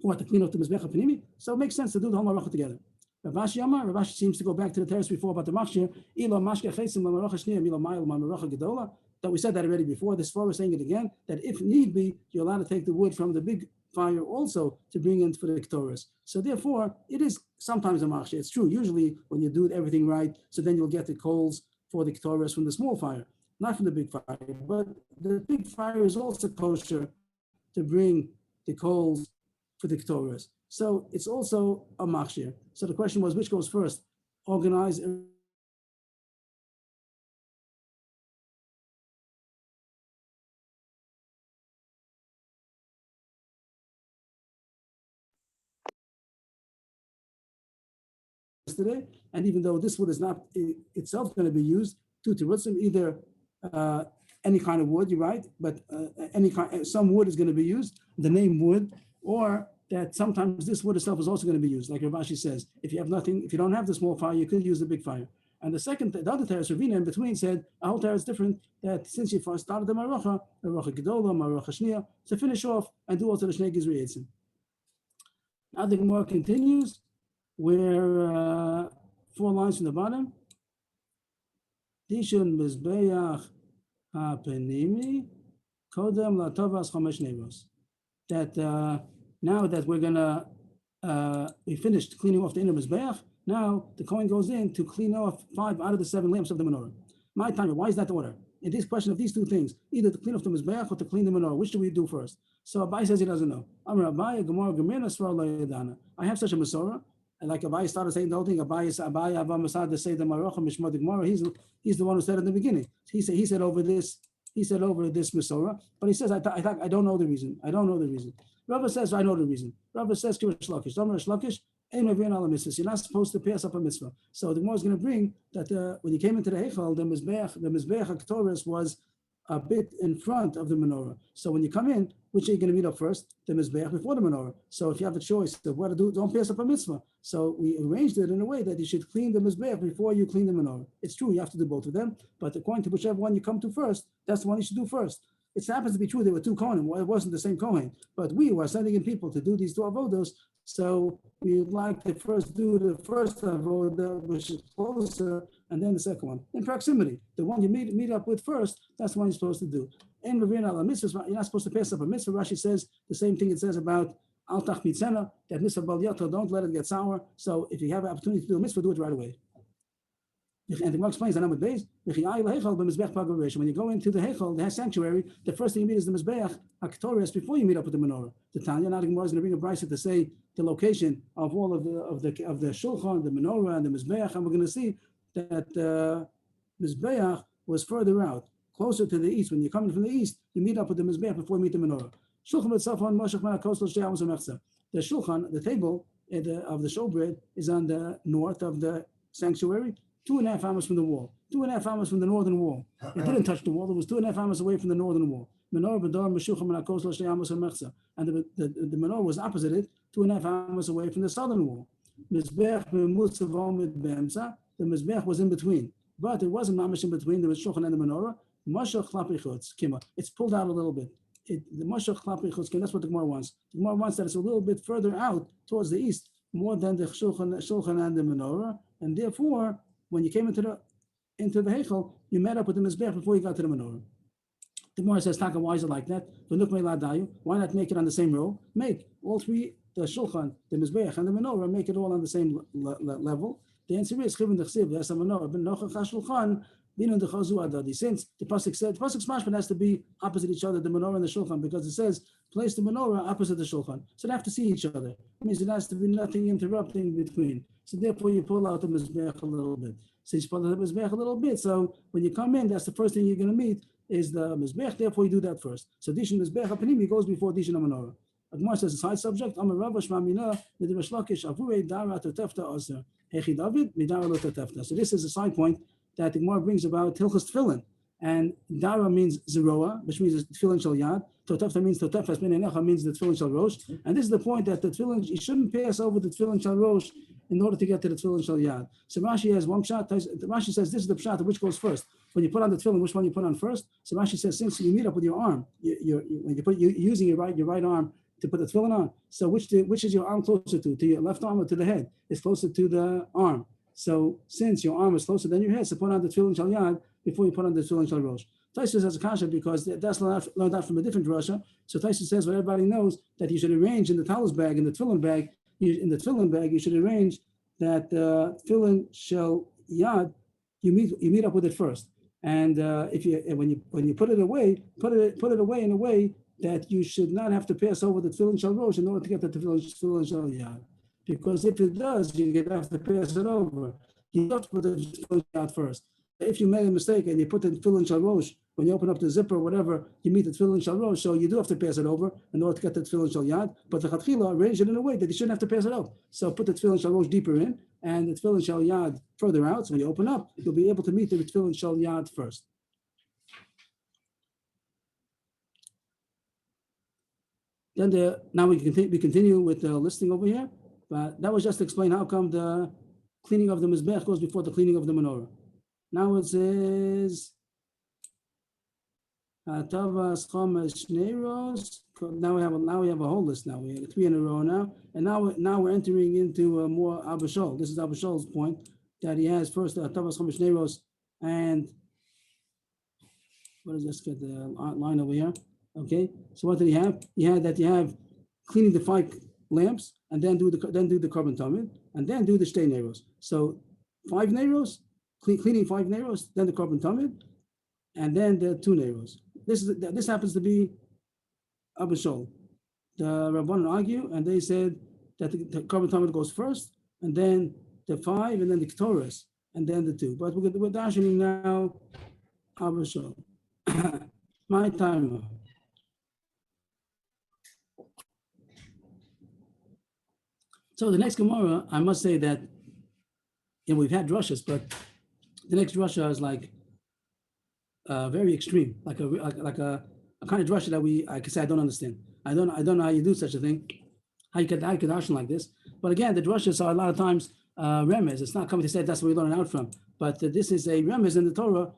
what, to clean up the mizbeach panimi? So it makes sense to do the whole maracha together. Rav Ashi seems to go back to the terrace before about the machshir. That we said that already before. This far is saying it again, that if need be, you're allowed to take the wood from the big fire also to bring in for the Ketores. So therefore, it is sometimes a machshir. It's true. Usually when you do everything right, so then you'll get the coals for the Ketores from the small fire, not from the big fire. But the big fire is also kosher to bring the coals for the Ketores. So it's also a machshir. So the question was, which goes first? Organize. Yesterday, and even though this wood is not itself going to be used, two terutzim, either any kind of wood, you're right, but some wood is going to be used, the name wood, or that sometimes this wood itself is also going to be used, like Rav Ashi says. If you have nothing, if you don't have the small fire, you could use the big fire. And the other teres, Ravina, in between said, a whole teres is different, that since you first started the Maracha Gedola, Maracha Shnia, to finish off and do also the Shnei Gizri Eitzim. Now the Gemara continues, where 4 lines from the bottom, Dishun Mizbeach HaPenimi, Kodem LaTovas Chomesh Nevos. That now that we're gonna, we finished cleaning off the inner Mizbeach, now the Kohen goes in to clean off 5 out of the 7 lamps of the menorah. My time, why is that order? In this question of these 2 things, either to clean off the Mizbeach or to clean the menorah, which do we do first? So Abai says he doesn't know. I have such a Masorah, and like Abai started saying the whole thing, Abai Abba Masad to say the Maracha Mishmad Gemara, he's the one who said it in the beginning. He said over this Masorah, but he says, I don't know the reason. I don't know the reason. Rava says, I know the reason. Rava says, Kirish Lakish, you're not supposed to pass up a mitzvah. So the Gemara is going to bring that when you came into the Heichal, the Mizbeach HaKtoros was a bit in front of the menorah. So when you come in, which are you going to meet up first? The Mizbeach before the menorah. So if you have the choice of what to do, don't pass up a mitzvah. So we arranged it in a way that you should clean the Mizbeach before you clean the menorah. It's true, you have to do both of them, but according to whichever one you come to first, that's the one you should do first. It happens to be true there were 2 Kohanim. Well, it wasn't the same Kohen, but we were sending in people to do these 2 avodos. So we would like to first do the first avodah, which is closer, and then the second one in proximity. The one you meet up with first, that's the one you're supposed to do. And you're not supposed to pass up a mitzvah. Rashi says the same thing it says about al tach mitzena, that mitzvah bal yato, don't let it get sour. So if you have an opportunity to do a mitzvah, do it right away. And the Gemara explains that when you go into the Heichal, the sanctuary, the first thing you meet is the Mizbeach HaKtoros before you meet up with the menorah. The Tanya, now the Gemara is going to bring a brisa to say the location of all of the shulchan, the menorah, and the Mizbeach, and we're going to see that Mizbeach was further out, closer to the east. When you're coming from the east, you meet up with the Mizbeach before you meet the menorah. Shulchan itself on Moshe Mana Kosel Shei Amos HaMechza. The shulchan, the table of the showbread, is on the north of the sanctuary, 2.5 amos from the wall, 2.5 amos from the northern wall. It didn't touch the wall. It was 2.5 amos away from the northern wall. Menorah b'dor meshuchah min hakos l'shnei amos ha'mechza, and the menorah was opposite it, 2.5 amos away from the southern wall. Mizbeach b'mutzav omid b'emsa. The mizbeach was in between, but it wasn't mamish in between the shulchan and the menorah. Mashach klapi chutz kima. It's pulled out a little bit. The mashach klapi chutz kima. That's what the Gemara wants. The Gemara wants that it's a little bit further out towards the east, more than the shulchan and the menorah, and therefore, when you came into the Heichal, you met up with the Mizbeach before you got to the menorah. The Gemara says, Taka, why is it like that? Why not make it on the same row? Make all 3, the Shulchan, the Mizbeach, and the menorah, make it all on the same level. The answer is, since the pasuk said, the pasuk's mashman has to be opposite each other, the menorah and the shulchan, because it says place the menorah opposite the shulchan, so they have to see each other. It means it has to be nothing interrupting between. So therefore, you pull out the mizbeach a little bit. Since you pull out the mizbeach a little bit, so when you come in, that's the first thing you're going to meet is the mizbeach. Therefore, you do that first. So dishin mizbeach hapanimi goes before dishin menorah. Agmar says a side subject. Amar Rava Shmamina Midrash Lakish Avurei Dara Totefta Aser Hechi David Midara Lo Totefta. So this is a side point that the Gemara brings about Hilchos Tefillin, and Dara means Zeroa, which means Tefillin Shel Yad. Totefta means Totefas Menecha means the Tefillin Shel Rosh, and this is the point that the Tefillin, you shouldn't pass over the Tefillin Shel Rosh in order to get to the tefillin shel yad. So Rashi has one pshat. Rashi says this is the pshat which goes first. When you put on the tefillin, which one you put on first? So Rashi says since you meet up with your arm, when you're using your right arm to put the tefillin on. So which is your arm closer to your left arm or to the head? It's closer to the arm. So since your arm is closer than your head, so put on the tefillin shel yad before you put on the tefillin shel rosh. Taisus has a kasha because that's learned out from a different Russia. So Taisus says what everybody knows that you should arrange in the talus bag, in the tefillin bag, you should arrange that tefillin shel yad, you meet up with it first. And when you put it away, put it away in a way that you should not have to pass over the tefillin shel rosh in order to get the tefillin shel yad. Because if it does, you have to pass it over. You have to put the tefillin yad first. If you made a mistake and you put the tefillin shel rosh, when you open up the zipper or whatever, you meet the tefillin shel rosh, so you do have to pass it over in order to get the tefillin shel yad. But the chatchila arranged it in a way that you shouldn't have to pass it over. So put the tefillin shel rosh deeper in and the tefillin shel yad further out. So when you open up, you'll be able to meet the tefillin shel yad first. Then now we continue with the listing over here. But that was just to explain how come the cleaning of the mizbech goes before the cleaning of the menorah. Now it says Tavas Chomesh Neiros. Now we have a whole list. Now we have 3 in a row now, and now we're entering into more Abba Shaul. This is Abba Shaul's point that he has first Tavas Chomesh Neiros, and what does this get the line over here? Okay, so what did he have? He had that you have cleaning the 5 lamps, and then do the korban tamid, and then do the shtei neiros. So 5 neiros, cleaning 5 neiros, then the korban tamid, and then the 2 neiros. This happens to be Abba Shaul. The Rabbanan argue, and they said that the korban tamid goes first, and then the 5, and then the ketores, and then the 2. But we're dashing now Abba Shaul. My timer. So the next Gemara, I must say that we've had drushes, but the next drusha is like very extreme, like a kind of drusha that I can say I don't understand. I don't know how you do such a thing, how you could darshan like this. But again, the drushas are a lot of times remez. It's not coming to say that's where we learn it out from, but this is a remez in the Torah,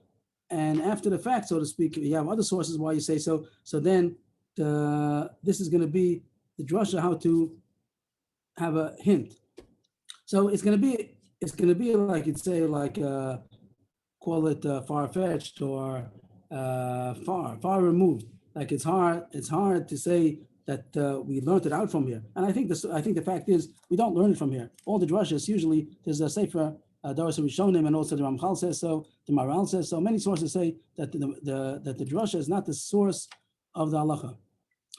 and after the fact, so to speak, you have other sources why you say so. So then this is going to be the drusha how to have a hint. So it's going to be like you'd say, like call it far-fetched or far removed. Like it's hard to say that we learned it out from here. And I think the fact is we don't learn it from here. All the drushes usually there's a sefer Doros Rishonim, and also the Ramchal says so, the Maral says so. Many sources say that the drusha is not the source of the halacha.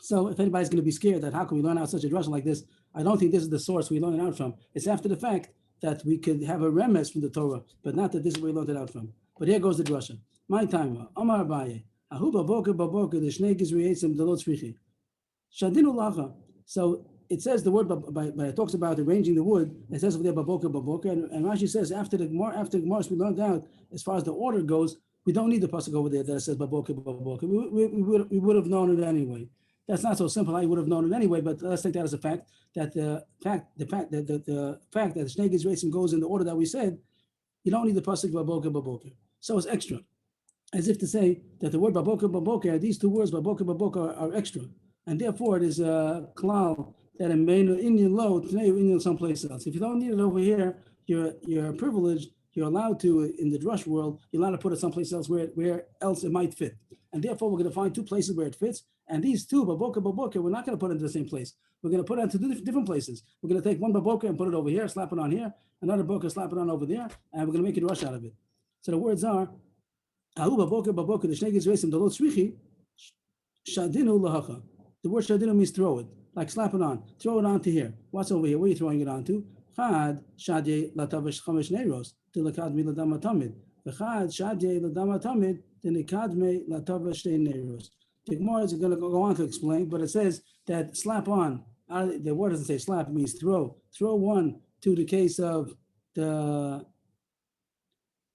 So if anybody's going to be scared that how can we learn out such a drusha like this, I don't think this is the source we learn it out from. It's after the fact that we could have a remez from the Torah, but not that this is where we learned it out from. But here goes the drusha. My time, Omar Abaye, Ahu baboker the shnei gizri etzim delot tzrichi. Shadinu lacha. So it says the word, but it talks about arranging the wood. It says over there baboker, and Rashi says after the Gemara we learned out as far as the order goes, we don't need the pasuk over there that says baboker. We would have known it anyway. That's not so simple. I would have known it anyway, but let's take that as a fact. That the fact that the Shnei Gizreisim goes in the order that we said, you don't need the pasuk baboker. So it's extra, as if to say that the word baboker, these 2 words baboker are extra, and therefore it is a klal that in Indian low today Indian someplace else. If you don't need it over here, you're privileged. You're allowed to in the drush world. You're allowed to put it someplace else where else it might fit, and therefore we're going to find 2 places where it fits. And these 2, baboker, we're not going to put it into the same place. We're going to put it into different places. We're going to take one baboker and put it over here, slap it on here, another baboker, slap it on over there, and we're going to make it rush out of it. So the words are, Ahu baboker, the shnei gizreisim delot tzrichi, shadinu lahacha. The word shadinu means throw it, like slap it on, throw it onto here. What's over here? Where are you throwing it onto? Chad shadye latavish chamesh neiros, tilakadmi ladama tamid. V'chad shadye ladama tamid, tilikadme latavish shtei neiros. The Gemara is going to go on to explain, but it says that slap on, the word doesn't say slap, it means throw. Throw one to the case of the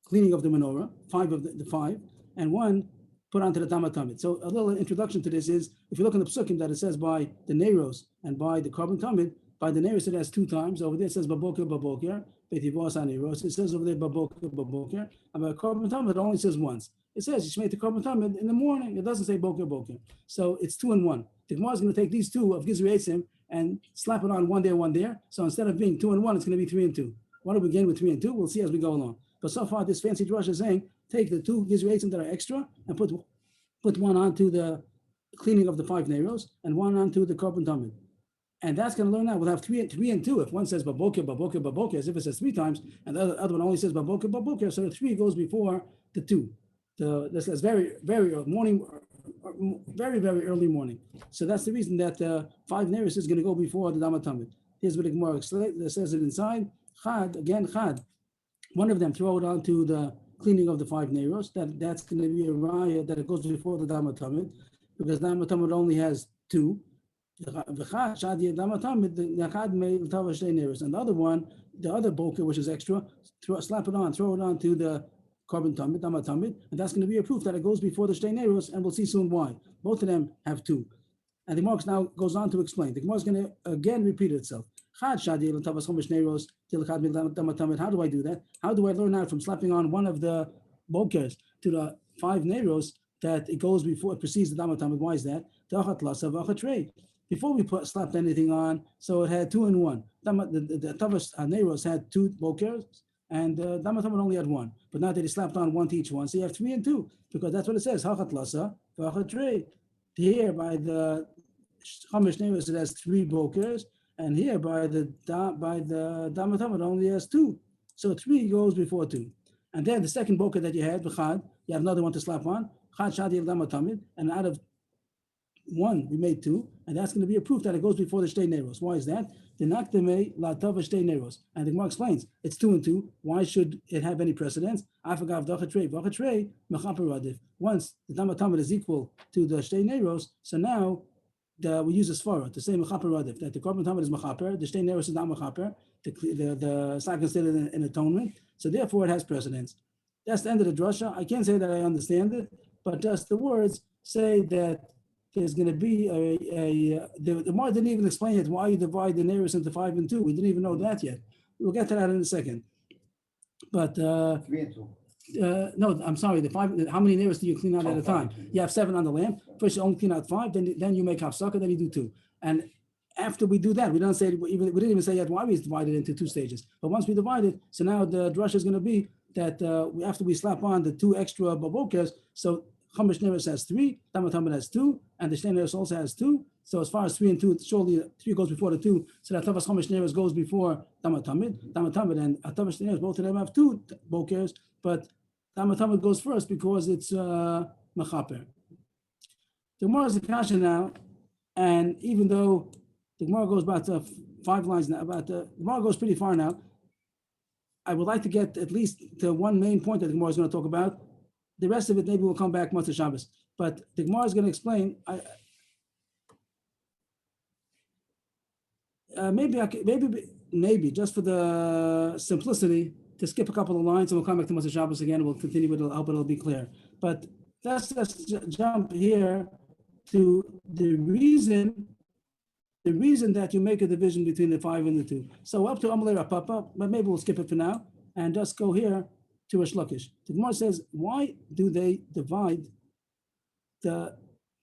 cleaning of the menorah, 5 of the 5, and 1 put onto the Damatamid. So a little introduction to this is, if you look in the Psukim that it says by the Neiros and by the korban tamid, By the nearest, it has 2 times. Over there, it says baboker, baboker. Betivos aniros. It says over there baboker, baboker. And by korban tamid, it only says once. It says you made the korban tamid in the morning. It doesn't say boker, boker. So it's 2 and 1. The Gemara is going to take these 2 of Gizri Eitzim and slap it on one there. So instead of being 2 and 1, it's going to be 3 and 2. What do we gain with 3 and 2? We'll see as we go along. But so far, this fancy drush is saying take the 2 Gizri Eitzim that are extra and put one onto the cleaning of the 5 neiros and one onto the korban tamid. And that's going to learn now. We'll have 3 and 2. If one says baboker, baboker, baboker, as if it says 3 times, and the other one only says baboker, baboker, so the 3 goes before the 2. This is very, very early morning, very, very early morning. So that's the reason that 5 neiros is going to go before the Dama Tamid. Here's what the Gemara says it inside. Chad, again, Chad. One of them throw it onto the cleaning of the 5 neiros. That's going to be a raya that it goes before the Dama Tamid, because Dama Tamid only has 2. And the other one, the other boker, which is extra, slap it on, throw it on to the korban tamid, Dama Tamid, and that's going to be a proof that it goes before the shtei neiros, and we'll see soon why. Both of them have 2. And the Gemara now goes on to explain. The Gemara is going to again repeat itself. How do I do that? How do I learn out from slapping on one of the bokers to the 5 neiros that it goes before, it precedes the Dama Tamid? Why is that? Before we slapped anything on, so it had 2 and 1. The Tavas neiros had 2 bokers, and Dama Tamid only had 1. But now that he slapped on 1 to each one, so you have 3 and 2, because that's what it says. Hachat lasa v'hachat rei. Here by the Chamish neiros it has 3 bokers, and here by the Dama Tamid only has 2. So 3 goes before 2. And then the second boker that you had, v'chad, you have another one to slap on. Chad shadi el Dama Tamid, and out of 1 we made 2, and that's going to be a proof that it goes before the shtei neiros. Why is that? The nakdeme la tava shtei neiros, and the Gemara explains it's 2 and 2. Why should it have any precedence? Afagav dachatrei vachatrei mechaper radif. Once the Dama Tamid is equal to the shtei neiros, so now we use a svara to say mechaper radif, that the korban tamid is mechaper, the shtei neiros is not mechaper. The sack is still in atonement, so therefore it has precedence. That's the end of the drasha. I can't say that I understand it, but just the words say that there's going to be the Gemara didn't even explain it, why you divide the neiros into 5 and 2. We didn't even know that yet. We'll get to that in a second. But 3 and 2. no, I'm sorry. The 5. How many neiros do you clean out at a time? You have 7 on the lamp. First, you only clean out 5. Then you make hafsaka. Then you do 2. And after we do that, we didn't even say yet why we divided into 2 stages. But once we divide it, so now the drush is going to be that after we slap on the 2 extra babokers, so Chamish neiros has 3, Dama Tamid has 2, and the shtei neiros also has 2. So as far as 3 and 2, surely 3 goes before the 2. So that Tavas Chamish neiros goes before Dama Tamid. Dama Tamid and Tavas neiros, both of them have 2 bokers, but Dama Tamid goes first because it's mechaper. The Gemara is the kasha now, and even though the Gemara goes about 5 lines now, the Gemara goes pretty far now, I would like to get at least to one main point that the Gemara is going to talk about. The rest of it maybe will come back Motzei Shabbos. But the Gemara is going to explain. Maybe just for the simplicity, to skip a couple of lines, and we'll come back to Motzei Shabbos again. We'll continue with it. I hope it'll be clear. But let's just jump here to the reason that you make a division between the 5 and the 2. So up to Amalei Rapapa, but maybe we'll skip it for now and just go here to Rish Lakish. The Gemara says, why do they divide the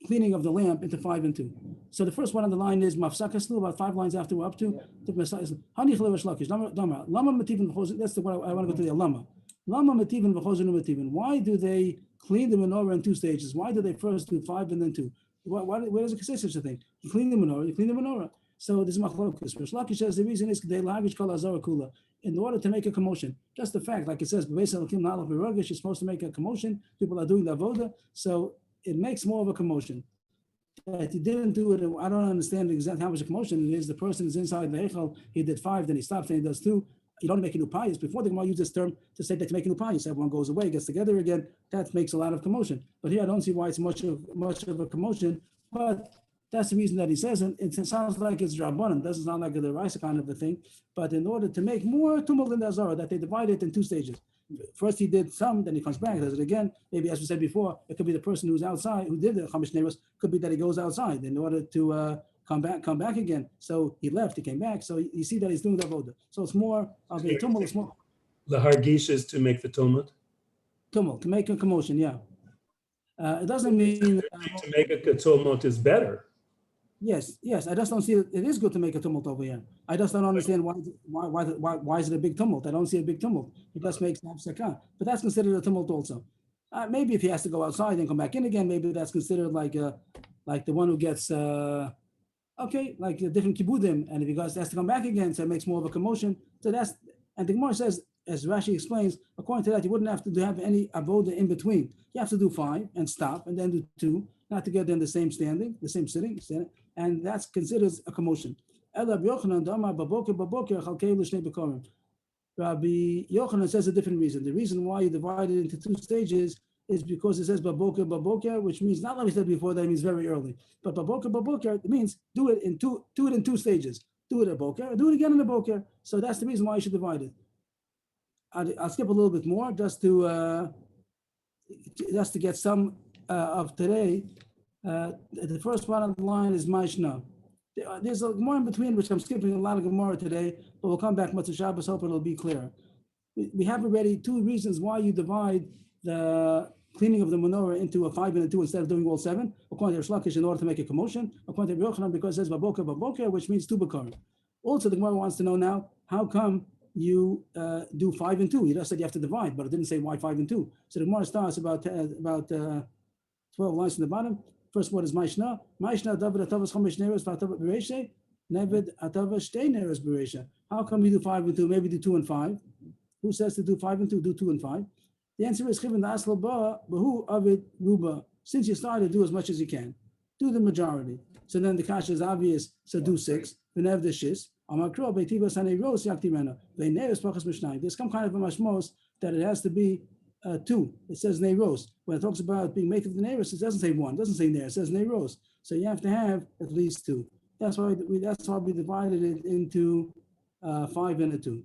cleaning of the lamp into 5 and 2? So the first one on the line is Mafsaka, still about 5 lines after we're up to. That's the what I want to go to the Lama. Lama Mativin v'chozenu Mativin. Why do they clean the menorah in 2 stages? Why do they first do 5 and then 2? Where does it say such a thing? You clean the menorah, So this is machlokus. Rish Lakish says the reason is in order to make a commotion. Just the fact, like it says, you're supposed to make a commotion. People are doing the avoda, so it makes more of a commotion. That he didn't do it. I don't understand exactly how much a commotion it is. The person is inside the echel. He did 5, then he stops, and he does 2. You don't make a new pious. Before the Gemara used this term to say that to make a new pious, everyone goes away, gets together again. That makes a lot of commotion. But here I don't see why it's much of a commotion. But that's the reason that he says, and it sounds like it's Rabbanan. It doesn't sound like a Deraisa kind of a thing. But in order to make more tumult in the Azara, that they divide it in 2 stages. First he did some, then he comes back, does it again. Maybe as we said before, it could be the person who's outside, who did the Chamish neiros, could be that he goes outside in order to come back again. So he left, he came back. So you see that he's doing the avoda. So it's more of a tumult, it's more The hargish is to make the tumult. tumult, to make a commotion, yeah. It doesn't mean, To make a tumult is better. yes, I just don't see it. It is good to make a tumult over here. I just don't understand why is it a big tumult? I don't see a big tumult. It just makes hapsaka. But that's considered a tumult also. Maybe if he has to go outside and come back in again, maybe that's considered like the one who gets like a different kibudim, and if he has to come back again, so it makes more of a commotion. So that's, and the Gemara says, as Rashi explains, according to that, you wouldn't have to have any avoda in between. You have to do 5 and stop, and then do 2, not to get in the same standing, the same sitting, and that's considered a commotion. Rabbi Yochanan says a different reason. The reason why you divide it into 2 stages is because it says baboker, which means not like we said before, that means very early. But baboker, it means do it in 2 stages. Do it at boker, do it again in the boker. So that's the reason why you should divide it. I'll skip a little bit more just to get some of today. The first one on the line is Maishna. There's a more in between, which I'm skipping a lot of Gemara today, but we'll come back Matzah Shabbos, hope it'll be clear. We have already 2 reasons why you divide the cleaning of the menorah into a 5 and a 2 instead of doing all 7. According to Rish Lakish, in order to make a commotion. According to Yochanan, because it says baboker, which means 2 bakarim. Also, the Gemara wants to know now, how come you do 5 and 2? You just said you have to divide, but it didn't say why 5 and 2. So the Gemara starts about 12 lines from the bottom. First word is Maishna. Maishna David Atavas Chomesh Neres V'Atav Bereisha. Nevid Atavas Shtei Neres Bereisha. How come you do 5 and 2? Maybe do 2 and 5. Who says to do 5 and 2? Do 2 and 5. The answer is Chivin Asla Ba Bahu Avid Ruba. Since you started, do as much as you can. Do the majority. So then the kasha is obvious. So do 6. V'nev the shis. Amakro Beitiva Sanei Ros Yaktimena. V'neres Pachas Mishnai. There's some kind of a mashmos that it has to be 2. It says Neiros. When it talks about being made of the Neiros, it doesn't say 1, it doesn't say Ner, it says Neiros. So you have to have at least 2. That's why we divided it into 5 and a 2.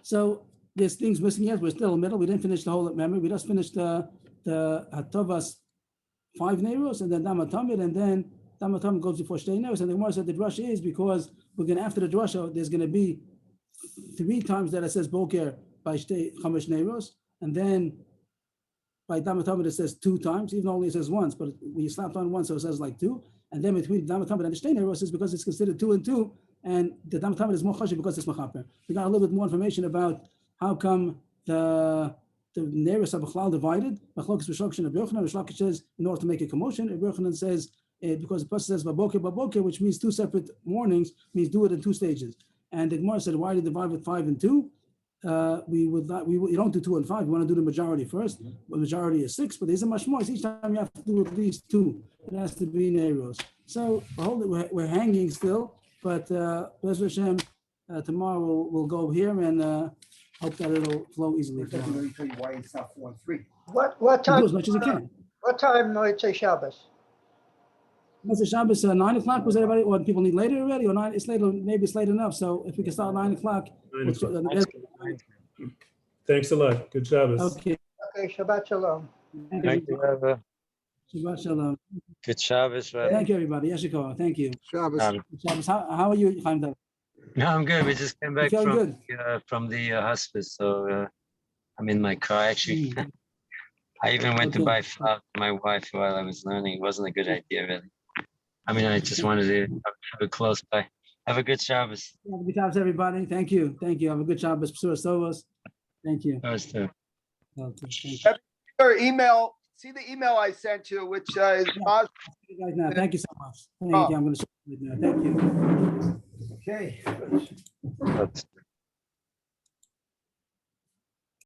So there's things missing yet. We're still in the middle. We didn't finish the whole memory. We just finished the Hatavas 5 Neiros and then Damatamid, and then Damatamid goes before Shtei Neiros. And the Gemara said the drasha is because we're going to, after the drasha, there's going to be 3 times that it says Boker by Chamesh Neiros, and then by Damatamid it says 2 times, even though only it says once, but we slapped on 1, so it says like 2. And then between Damatamid and the Shtei Neiros is because it's considered 2 and 2, and the Damatamid is more chashiv because it's machaper. We got a little bit more information about how come the Neiros are b'chlal divided. Machlokes b'shlokish and Rabbi Yochanan. Rish Lakish says in order to make a commotion. Rabbi Yochanan says because the person says baboker, which means 2 separate mornings, means do it in 2 stages. And the Gemara said, why do you divide with 5 and 2? You don't do 2 and 5. You want to do the majority first. The majority is 6, but there's a much more. Each time you have to do at least 2. It has to be Neiros. So we're hanging still, but Bez Hashem, tomorrow we'll go here and hope that it'll flow easily. Let me tell you why it's not 4 and 3. What time? Do as much as you can. What time Motzei Shabbos? Motzei Shabbos 9 o'clock. Was everybody? Or people need later already? Or 9? It's late. Maybe it's late enough. So if we can start 9 o'clock. 9 o'clock. Thanks a lot. Good Shabbos. Okay. Okay, Shabbat Shalom. Thank you, Rabbi. Shabbat Shalom. Good Shabbos, Rabbi. Thank you, everybody. Yeshikah. Thank you. Shabbos. Shabbos. How are you, Chaim David? No, I'm good. We just came back feeling from the hospice, so I'm in my car. Actually, I even went to buy flour for my wife while I was learning. It wasn't a good idea, really. I mean, I just wanted to have it close by. Have a good Shabbos. Have a good Shabbos, everybody. Thank you. Thank you. Have a good Shabbos. P'sura Sovos. Thank you. Yours too. Okay, thank you. Your email, see the email I sent you, which is See you guys now. Thank you so much. Thank you. I'm going to show you now. Thank you. Okay. That's